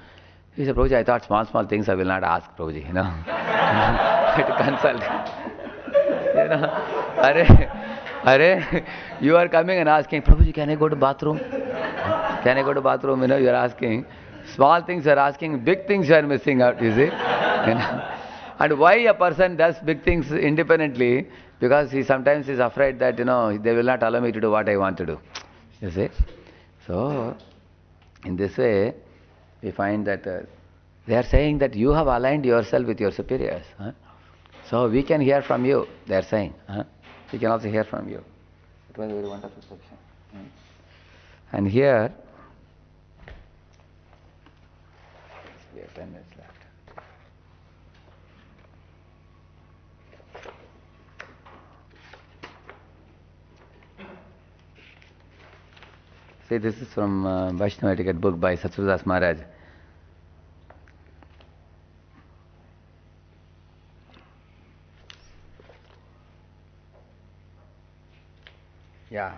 He said, Prabhuji, I thought small things I will not ask Prabhuji, to consult. You are coming and asking, Prabhuji, can I go to bathroom? Can I go to bathroom? You are asking. Small things you are asking, big things you are missing out, you see. And why a person does big things independently? Because he sometimes is afraid that, they will not allow me to do what I want to do. You see? So, in this way, we find that they are saying that you have aligned yourself with your superiors. So, we can hear from you, they are saying. We can also hear from you. It was a very wonderful section. And here, we have 10 minutes left. See, this is from Vaishnava Etiquette book by Satsuradas Maharaj. Yeah.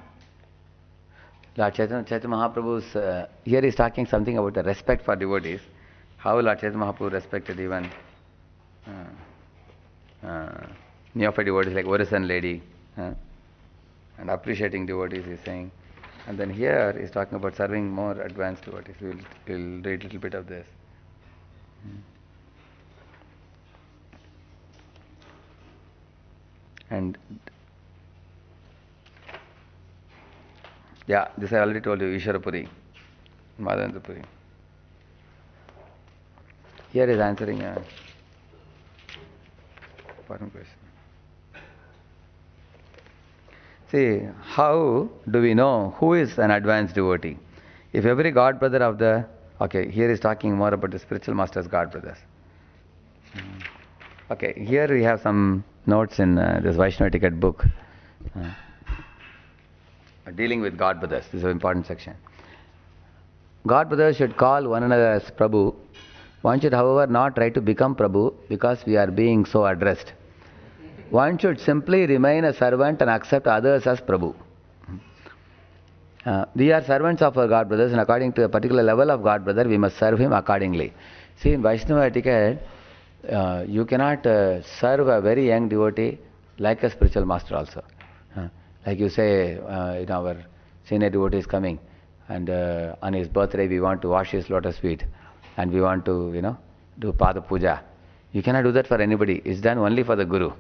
Lord Chaitanya Mahaprabhu's, here he is talking something about the respect for devotees. How Lord Chaitanya Mahaprabhu respected even neophyte devotees like Orison lady. And appreciating devotees, he is saying. And then here he's talking about serving more advanced devotees. We'll read a little bit of this. And yeah, this I already told you, Ishwarapuri, Madhandrapuri. Here is answering a important question. See, how do we know who is an advanced devotee? If every god brother of the... Okay, here is talking more about the spiritual masters, god brothers. Okay, here we have some notes in this Vaishnava Etiquette book. Dealing with god brothers. This is an important section. God brothers should call one another as Prabhu. One should, however, not try to become Prabhu because we are being so addressed. One should simply remain a servant and accept others as Prabhu. We are servants of our God brothers, and according to a particular level of God brother, we must serve him accordingly. See, in Vaishnava etiquette, you cannot serve a very young devotee like a spiritual master also. Like you say, our senior devotee is coming, and on his birthday we want to wash his lotus feet, and we want to, do Pada Puja. You cannot do that for anybody. It's done only for the Guru.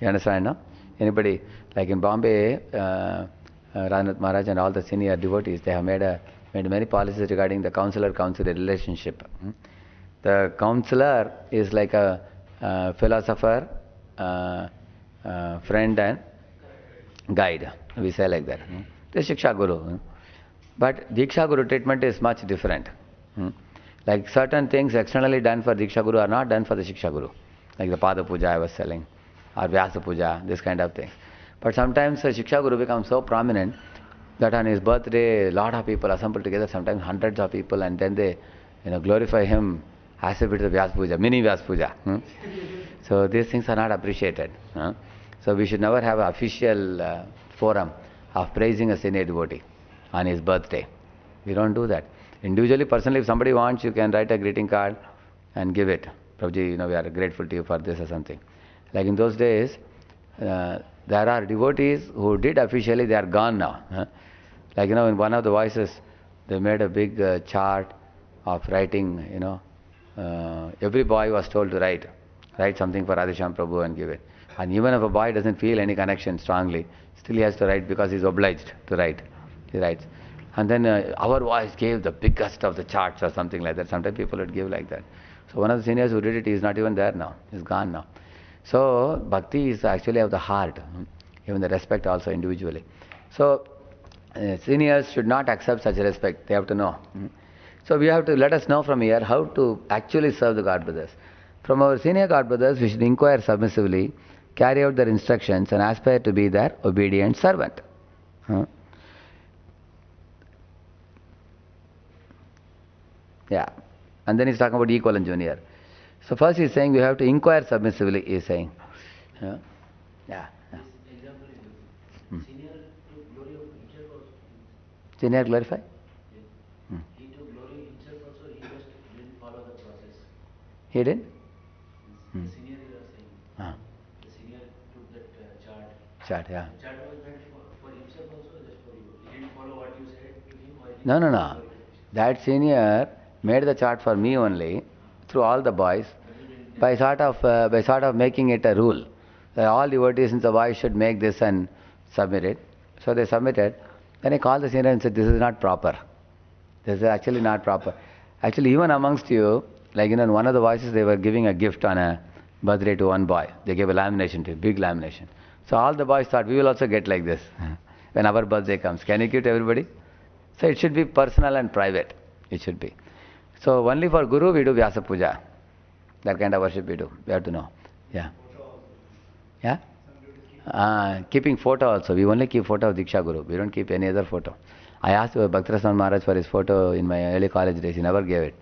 You understand, no? Anybody, like in Bombay, Ranath Maharaj and all the senior devotees, they have made many policies regarding the counselor-counselor relationship. The counselor is like a philosopher, friend and guide. We say like that. The Shiksha Guru. But Diksha Guru treatment is much different. Like certain things externally done for Diksha Guru are not done for the Shiksha Guru. Like the Pada Puja I was telling, or Vyasa Puja, this kind of thing. But sometimes Shiksha Guru becomes so prominent that on his birthday, a lot of people assemble together, sometimes hundreds of people, and then they glorify him as if it is a Vyasa Puja, mini Vyasa Puja. So these things are not appreciated. So we should never have an official forum of praising a senior devotee on his birthday. We don't do that. Individually, personally, if somebody wants, you can write a greeting card and give it. Prabhuji, we are grateful to you for this or something. Like in those days, there are devotees who did officially, they are gone now. Like, in one of the voices, they made a big chart of writing, every boy was told to write something for Radhesham Prabhu and give it. And even if a boy doesn't feel any connection strongly, still he has to write because he is obliged to write. He writes. And then our voice gave the biggest of the charts or something like that. Sometimes people would give like that. So one of the seniors who did it is not even there now. He's gone now. So bhakti is actually of the heart, even the respect also individually. So seniors should not accept such respect. They have to know. So we have to let us know from here how to actually serve the God brothers. From our senior God brothers, we should inquire submissively, carry out their instructions, and aspire to be their obedient servant. Yeah. And then he's talking about equal and junior. So first he's saying we have to inquire submissively, he's saying. Yeah. This example is senior took glory of himself also. Senior clarify? Yeah. He took glory himself also, he just didn't follow the process. He did? The senior you are saying. The senior took that chart. Chart, yeah. The chart was meant for himself also, just for you. He didn't follow what you said to him or he No. That senior made the chart for me only, through all the boys, by sort of making it a rule. All devotees in the boys should make this and submit it. So they submitted. Then I called the senior and said, this is not proper. This is actually not proper. Actually, even amongst you, like in one of the voices, they were giving a gift on a birthday to one boy. They gave a lamination to him, big lamination. So all the boys thought, we will also get like this when our birthday comes. Can you give to everybody? So it should be personal and private. It should be. So only for Guru we do Vyasa Puja. That kind of worship we do. We have to know. Yeah. Yeah? Keeping photo also. We only keep photo of Diksha Guru. We don't keep any other photo. I asked Bhaktarasana Maharaj for his photo in my early college days. He never gave it.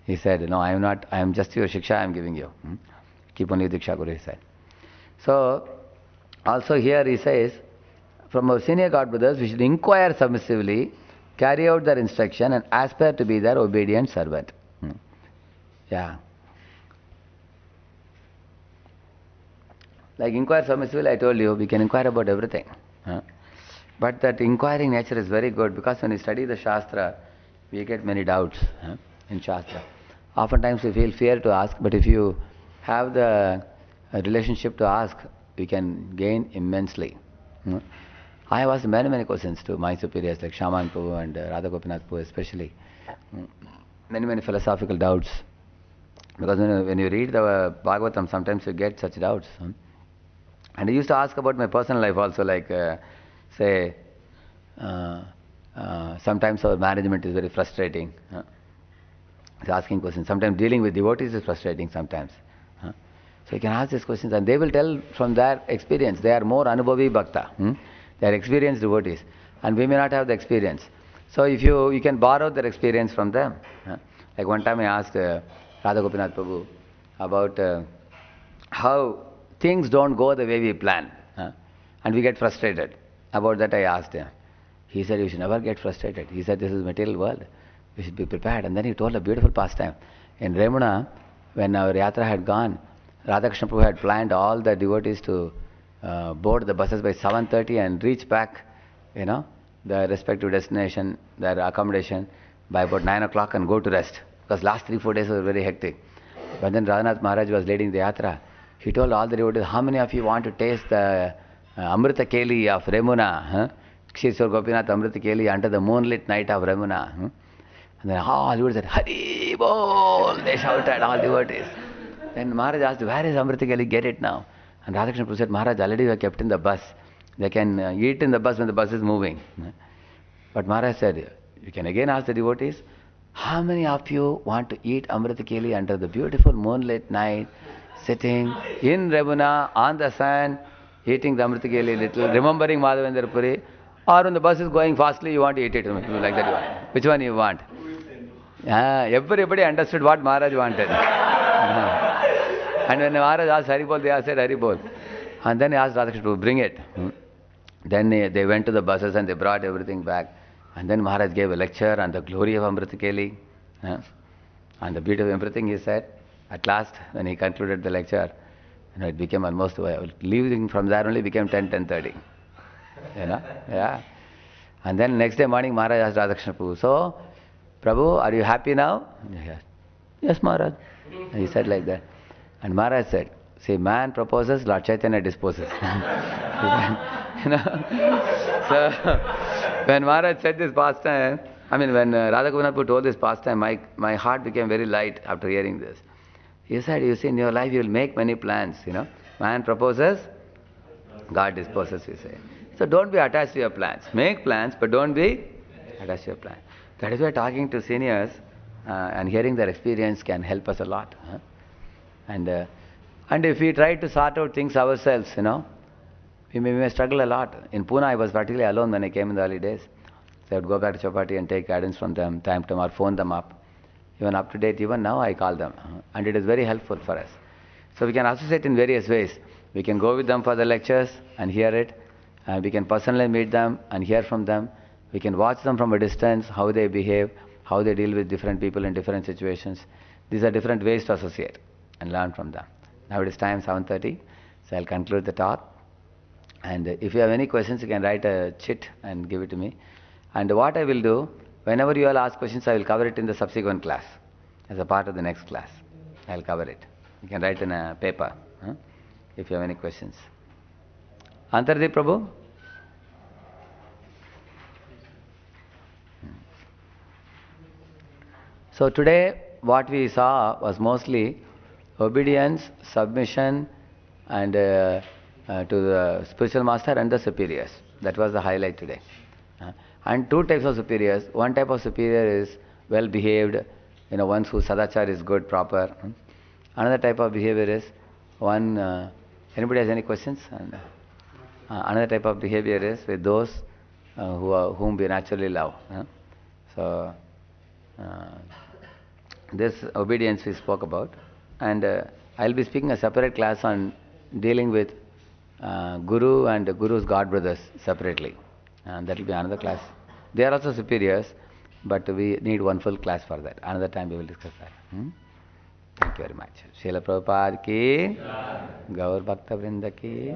He said, no, I am not, I am just your Shiksha I am giving you. Keep only Diksha Guru, he said. So, also here he says, from our senior God brothers, we should inquire submissively, carry out their instruction and aspire to be their obedient servant. Yeah. Like inquire submissively, I told you, we can inquire about everything. But that inquiring nature is very good, because when we study the Shastra, we get many doubts in Shastra. Oftentimes we feel fear to ask, but if you have the relationship to ask, you can gain immensely. Hmm. I have asked many questions to my superiors like Shaman Prabhu and Radha Gopinath Prabhu especially. Hmm. Many philosophical doubts. Because when you read the Bhagavatam, sometimes you get such doubts. And I used to ask about my personal life also, like, say, sometimes our management is very frustrating. It's asking questions. Sometimes dealing with devotees is frustrating sometimes. So you can ask these questions and they will tell from their experience. They are more Anubhavi Bhakta. They are experienced devotees. And we may not have the experience. So if you can borrow their experience from them. Like one time I asked Radha Gopinath Prabhu about how things don't go the way we plan. And we get frustrated. About that I asked him. He said, you should never get frustrated. He said, this is material world. You should be prepared. And then he told a beautiful pastime. In Remuna, when our yatra had gone, Radhakrishna Prabhu had planned all the devotees to board the buses by 7:30 and reach back, the respective destination, their accommodation, by about 9 o'clock and go to rest. Because last 3-4 days were very hectic. But then Radhanath Maharaj was leading the yatra. He told all the devotees, how many of you want to taste the Amrita Keli of Remuna? Kshirshwar Gopinath Amrita Keli under the moonlit night of Remuna. And then all devotees said, Hari Bol! They shouted, all devotees. Then Maharaj asked, where is Amrita Keli? Get it now. And Radhakrishna Prabhu said, Maharaj, already we are kept in the bus. They can eat in the bus when the bus is moving. But Maharaj said, you can again ask the devotees, how many of you want to eat Amrita Keli under the beautiful moonlit night, sitting in Remuna on the sand, eating the Amrita Keli little, remembering Madhavendra Puri, or when the bus is going fastly, you want to eat it like that you want. Which one you want? Everybody understood what Maharaj wanted. And when Maharaj asked Haribol, they said Haribol. And then he asked Radhakrishna to bring it. Then they went to the buses and they brought everything back. And then Maharaj gave a lecture on the glory of Amrita Keli, and the beauty of everything he said. At last, when he concluded the lecture, it became almost, leaving from there only became 10:30. Yeah. And then next day morning, Maharaj asked Radhakrishna Prabhu, so, Prabhu, are you happy now? Yes, Maharaj. He said like that. And Maharaj said, see, man proposes, Lord Chaitanya disposes. So, when Maharaj said this pastime, when Radha Gopinath Prabhu told this pastime, my heart became very light after hearing this. He said, you see, in your life you will make many plans, Man proposes, God disposes, we say. So don't be attached to your plans. Make plans, but don't be attached to your plans. That is why talking to seniors and hearing their experience can help us a lot. And if we try to sort out things ourselves, we may struggle a lot. In Pune, I was practically alone when I came in the early days. So I would go back to Chapati and take guidance from them, time to time, or phone them up. Even up to date, even now I call them. And it is very helpful for us. So we can associate in various ways. We can go with them for the lectures and hear it. And we can personally meet them and hear from them. We can watch them from a distance, how they behave, how they deal with different people in different situations. These are different ways to associate and learn from them. Now it is time 7:30, so I'll conclude the talk. And if you have any questions, you can write a chit and give it to me. And what I will do, whenever you all ask questions, I will cover it in the subsequent class, as a part of the next class. I'll cover it. You can write in a paper, if you have any questions. Antardeep Prabhu? So today, what we saw was mostly obedience, submission, and to the spiritual master and the superiors. That was the highlight today. And two types of superiors. One type of superior is well behaved, ones whose sadachar is good, proper. Another type of behavior is one. Anybody has any questions? And, another type of behavior is with those whom we naturally love. So this obedience we spoke about. And I'll be speaking a separate class on dealing with Guru and Guru's God brothers separately. And that will be another class. They are also superiors, but we need one full class for that. Another time we will discuss that. Thank you very much. Srila Prabhupada ki, Gaur Bhakta Vrinda ki.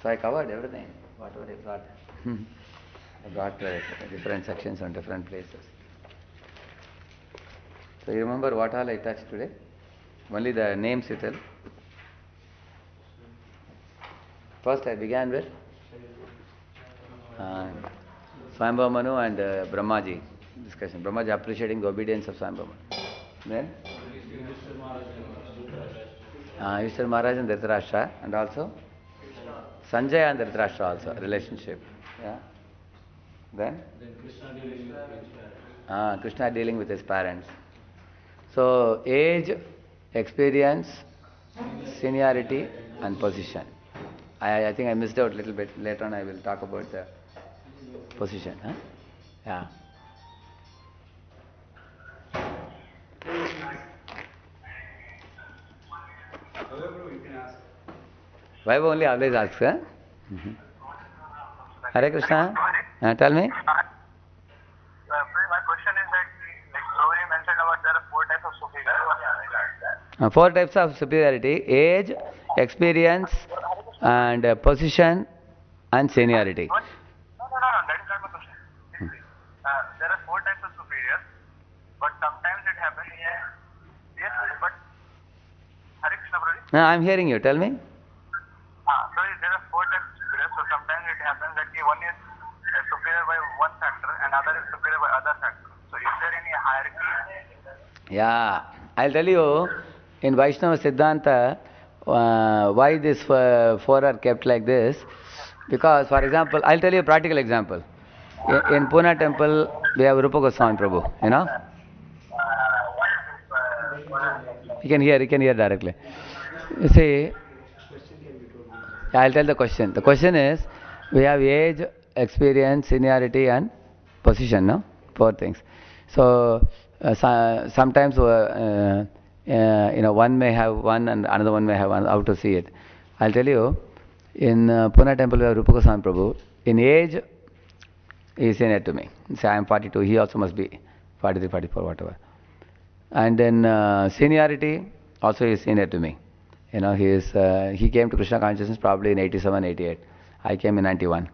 So I covered everything, whatever I got. I got different sections on different places. So you remember what all I touched today? Only the names you tell. First I began with Swayambhava Manu and Brahmaji discussion. Brahmaji appreciating the obedience of Swayambhava Manu. Then Yudhishthira Maharaj and Dhritarashtra, and also Sanjaya and Dhritarashtra also, relationship. Yeah. Then Krishna dealing with his parents. So age, experience, seniority and position. I think I missed out a little bit. Later on I will talk about the position. Huh? Yeah. Why only always ask, huh? Hare Krishna. Tell me. My question is that, like Gauri mentioned about there are 4 types of superiority. 4 types of superiority: age, experience, and position, and seniority. No, that is not my question. There are 4 types of superiors, but sometimes it happens. Yes, but Hare Krishna, Prabhu. I'm hearing you. Tell me. So there are 4 types of superiors. So sometimes it happens that one is superior by one factor and other is superior by other factor. So is there any hierarchy? Yeah, I'll tell you, in Vaishnava Siddhanta, why this 4 are kept like this. Because, for example, I'll tell you a practical example. In Pune temple, we have Rupa Goswami Prabhu, you know. You can hear directly. You see, I'll tell the question. The question is, we have age, experience, seniority and position, no? 4 things. So, sometimes, one may have one and another one may have one, how to see it. I'll tell you, in Pune temple we have Rupa Goswami Prabhu. In age, he is senior to me. Say I am 42, he also must be 43, 44, whatever. And then seniority, also he is senior to me. You know, he came to Krishna consciousness probably in 87, 88. I came in 91.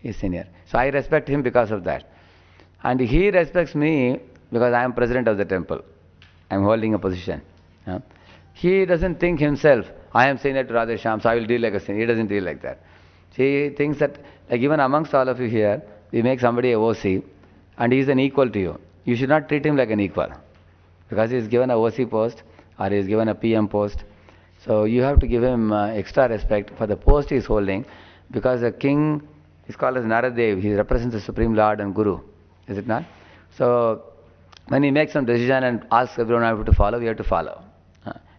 He is senior. So I respect him because of that. And he respects me because I am president of the temple. I am holding a position. He doesn't think himself, I am senior to Radha Shyam, so I will deal like a senior. He doesn't deal like that. He thinks that, like even amongst all of you here, we make somebody a OC and he is an equal to you. You should not treat him like an equal. Because he is given a OC post or he is given a PM post. So you have to give him extra respect for the post he is holding, because the king is called as Naradev. He represents the Supreme Lord and Guru. Is it not? So when he makes some decision and asks everyone to follow, we have to follow.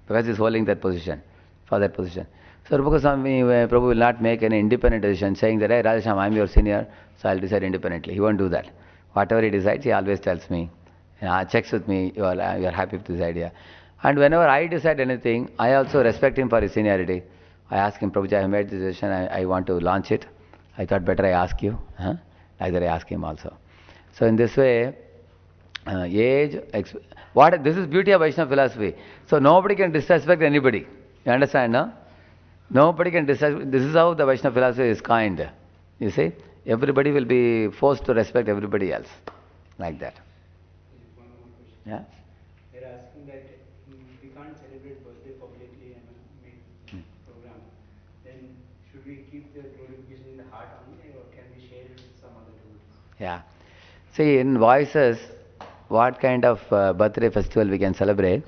Because he is holding that position, for that position. So Rupa Goswami Prabhu will not make any independent decision saying that, hey Radhashyam, I am your senior, so I will decide independently. He won't do that. Whatever he decides, he always tells me, checks with me, you are happy with this idea. And whenever I decide anything, I also respect him for his seniority. I ask him, Prabhuji, I have made this decision, I want to launch it. I thought better I ask you. Either I ask him also. So in this way, age, this is beauty of Vaishnava philosophy. So nobody can disrespect anybody. You understand, no? Nobody can disrespect. This is how the Vaishnava philosophy is kind. You see? Everybody will be forced to respect everybody else. Like that. One more question. Yeah? They're asking that we can't celebrate birthday publicly and make program. Then should we keep the glorification in the heart only, or can we share it with some other devotees? Yeah. See, in voices, what kind of birthday festival we can celebrate?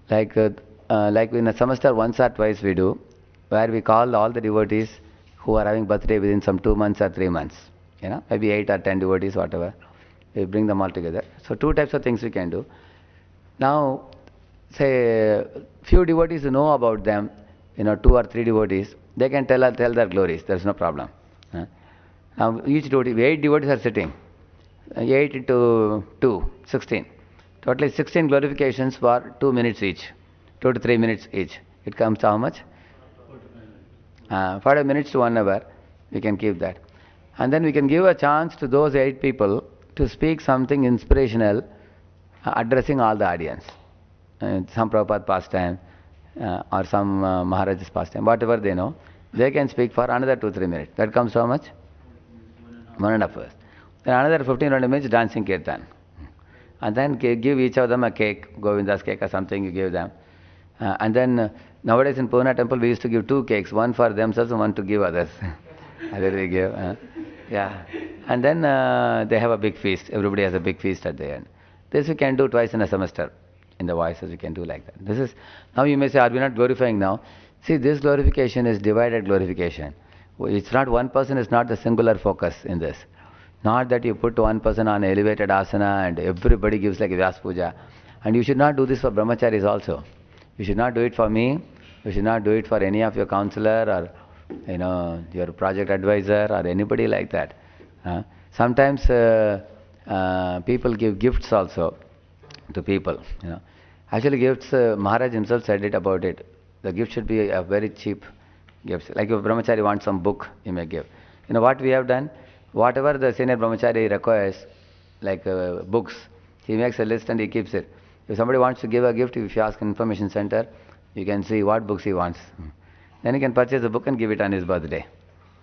Like in a semester, once or twice we do, where we call all the devotees who are having birthday within some 2 months or 3 months. You know, maybe 8 or 10 devotees, whatever. We bring them all together. So 2 types of things we can do. Now, say few devotees who know about them, 2 or 3 devotees, they can tell their glories. There is no problem. Now each devotee, 8 devotees are sitting. 8 into 2, 16. Totally 16 glorifications for 2 minutes each. 2 to 3 minutes each. It comes to how much? 45 minutes to 1 hour. We can keep that. And then we can give a chance to those 8 people to speak something inspirational, addressing all the audience. Some Prabhupada pastime or some Maharaja's pastime, whatever they know, They can speak for another 2-3 minutes. That comes how much? 1.5 hours. Then another 15-20 minutes dancing kirtan. And then give each of them a cake, Govinda's cake or something you give them. And then nowadays in Pune temple we used to give 2 cakes, one for themselves and one to give others. And then we give. Yeah. And then they have a big feast. Everybody has a big feast at the end. This we can do twice in a semester. In the voices we can do like that. This is, now you may say, are we not glorifying now? See, this glorification is divided glorification. It's not one person is not the singular focus in this. Not that you put one person on elevated asana and everybody gives like Vyas Puja. And you should not do this for brahmacharis also. You should not do it for me. You should not do it for any of your counselor or your project advisor or anybody like that. Sometimes people give gifts also to people. Actually, gifts. Maharaj himself said it about it. The gift should be a very cheap gift. Like if brahmachari wants some book, he may give. What we have done? Whatever the senior brahmachari requires, like books, he makes a list and he keeps it. If somebody wants to give a gift, if you ask an information center, you can see what books he wants. Then he can purchase a book and give it on his birthday.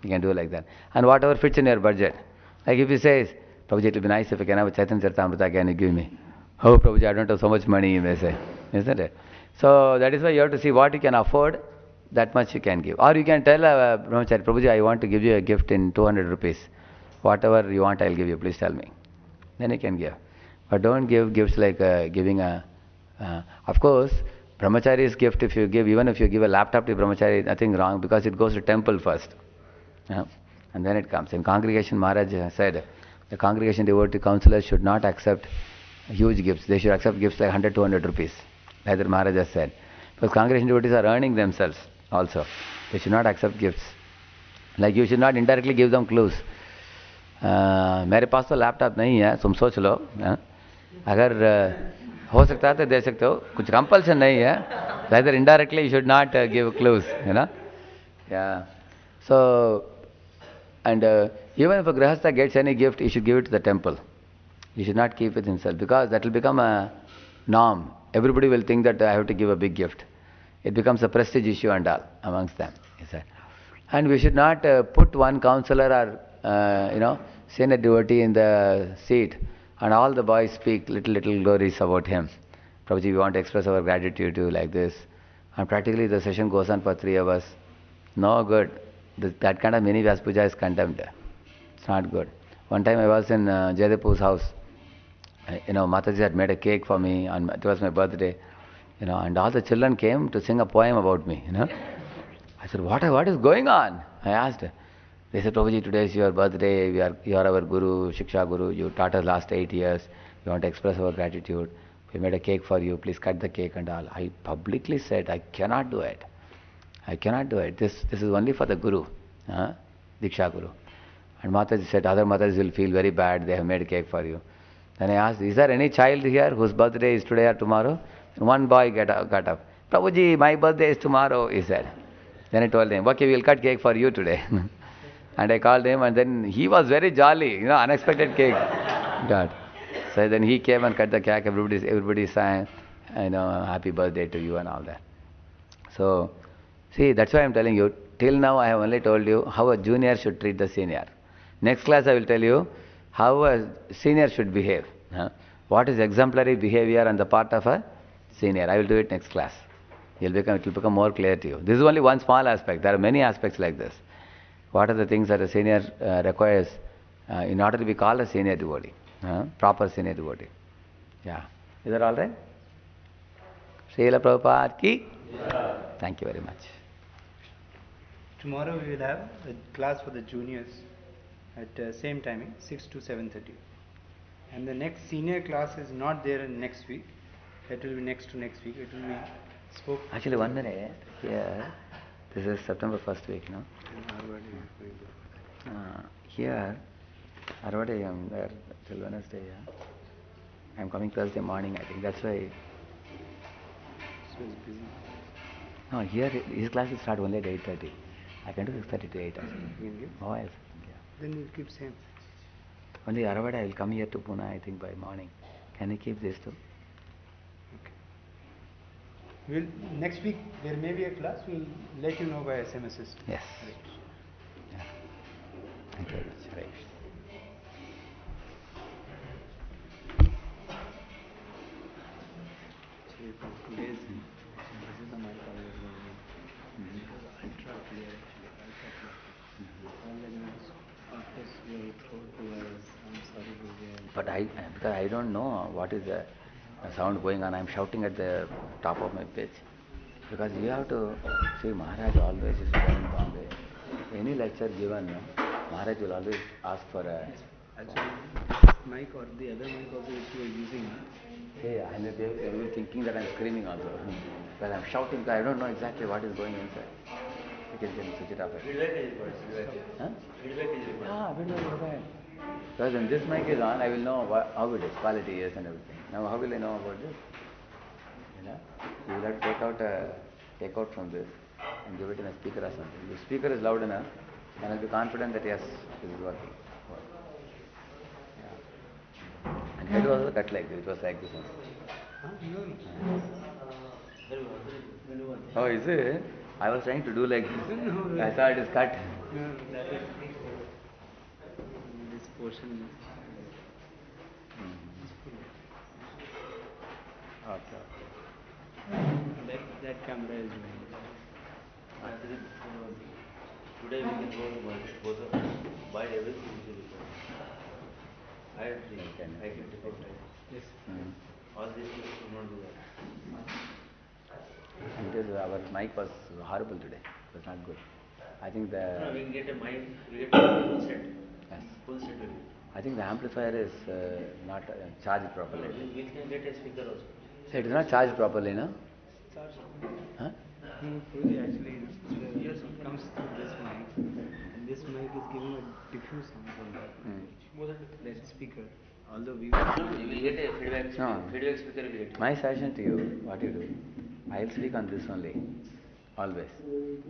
You can do like that. And whatever fits in your budget. Like if he says, Prabhuji, it will be nice if you can have a Chaitanya Charitamrita, can you give me? Oh, Prabhuji, I don't have so much money, you may say. Isn't it? So that is why you have to see what you can afford, that much you can give. Or you can tell a brahmachari, Prabhuji, I want to give you a gift in 200 rupees. Whatever you want, I'll give you. Please tell me. Then you can give. But don't give gifts like giving a... of course, brahmachari's gift, if you give, even if you give a laptop to brahmachari, nothing wrong because it goes to temple first. And then it comes. In congregation, Maharaj said, the congregation devotee counselors should not accept huge gifts. They should accept gifts like 100, 200 rupees. Like the Maharaj has said. Because congregation devotees are earning themselves also. They should not accept gifts. Like you should not indirectly give them clues. मेरे पास तो laptop नहीं है, तुम सोच लो. अगर हो सकता है तो दे सकते हो. कुछ compulsion नहीं है. Either indirectly you should not give clues. Yeah. So, and even if a grihastha gets any gift, he should give it to the temple. He should not keep it himself because that will become a norm. Everybody will think that I have to give a big gift. It becomes a prestige issue and all amongst them. And we should not put one counselor or senior devotee in the seat and all the boys speak little glories about him. Prabhuji, we want to express our gratitude to you like this. And practically the session goes on for 3 hours. No good. That kind of mini Vyas Puja is condemned. It's not good. One time I was in Jayadepur's house. Mataji had made a cake for me, and it was my birthday. And all the children came to sing a poem about me. I said, what is going on? I asked. They said, Prabhuji, today is your birthday. You are our guru, Shiksha guru. You taught us last 8 years. We want to express our gratitude. We made a cake for you. Please cut the cake and all. I publicly said, I cannot do it. I cannot do it. This is only for the guru, Diksha guru. And Mataji said, other Matajis will feel very bad. They have made a cake for you. Then I asked, is there any child here whose birthday is today or tomorrow? And one boy got up. Prabhuji, my birthday is tomorrow, he said. Then I told him, okay, we'll cut cake for you today. And I called him and then he was very jolly, unexpected cake. God. So then he came and cut the cake, everybody sang, happy birthday to you and all that. So, see, that's why I'm telling you, till now I have only told you how a junior should treat the senior. Next class I will tell you how a senior should behave. What is exemplary behavior on the part of a senior. I will do it next class. It will become more clear to you. This is only one small aspect. There are many aspects like this. What are the things that a senior requires in order to be called a senior devotee? Proper senior devotee. Yeah. Is that all right? Srila Prabhupada ki? Yeah. Thank you very much. Tomorrow we will have a class for the juniors at same timing, 6 to 7:30. And the next senior class is not there in next week. It will be next to next week. It will be spoke. Actually, 1 minute. Here, this is September 1st week, no? Here, Arvade, I am there till Wednesday. I am coming Thursday morning, I think. That's why. So it's busy. No, here his class will start only at 8:30. I can do 6:30 to 8. Oh, yes. Yeah. Then you keep same. Only Aravada, I will come here to Pune, I think, by morning. Can you keep this too? Okay. We'll next week there may be a class. We'll let you know by SMS system. Yes. Hare Krishna. Yeah. Thank you very much. Hare Krishna. Actually, for today's this is the mic always going on. Because ultra clear actually, ultra clear. All the notes after your throat was, I'm sorry, Guruji. But because I don't know what is the sound going on, I'm shouting at the top of my pitch. Because you have to see, Maharaj always is there in Bombay. Any lecture given, no, Maharaj will always ask for a. Actually, mic or the other mic also which you are using. Hey, I may be thinking that I'm screaming also. Well, I'm shouting because I don't know exactly what is going inside. You can switch it off. Feedback is required. Feedback. Huh? Feedback is required. Ah, feedback is required. Because when this mic is on, I will know how it is, quality is and everything. Now, how will I know about this? You know, you will have to take out from this and give it in a speaker or something. If the speaker is loud enough, then I'll be confident that yes, this is working. Yeah. And head was also cut like this. It was like this one. Oh, is it? I was trying to do like this. No, I saw it is cut. No, that is this portion. Okay. That camera is doing. Actually, today we can go to market, both of us, buy everything which is required. I agree. I can take out time. Yes. All these things should not do that. And this, our mic was horrible today. It was not good. I think No, we the can get a mic, we get a full set. yes. Full set will get. I think the amplifier is not charged properly. We can get a speaker also. So it is not charged properly, no? Huh? No, Guruji, actually, yes, it comes through this mic, and this mic is giving a diffuse sound from that speaker. Although we No, you will get a feedback speaker. No. Feedback speaker will get. My suggestion to you, what you do, I will speak on this only, always.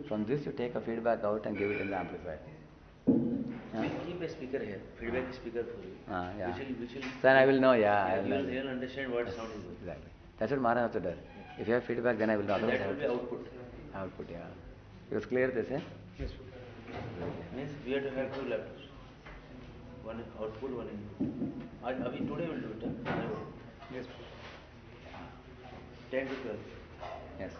From this you take a feedback out and give it in the amplifier. Yeah? We'll keep a speaker here, feedback speaker for you. Yeah. Which will Then I will know, yeah. you will understand what sound is going. Exactly. That's what Maharaj also does. If you have feedback, then I will know. Otherwise, That will be output. Output, yeah. It was clear this, eh? yes, Means we have to have two laptops. One output, one input. Today we'll do it. Huh? yes. 10 to 12. Yes.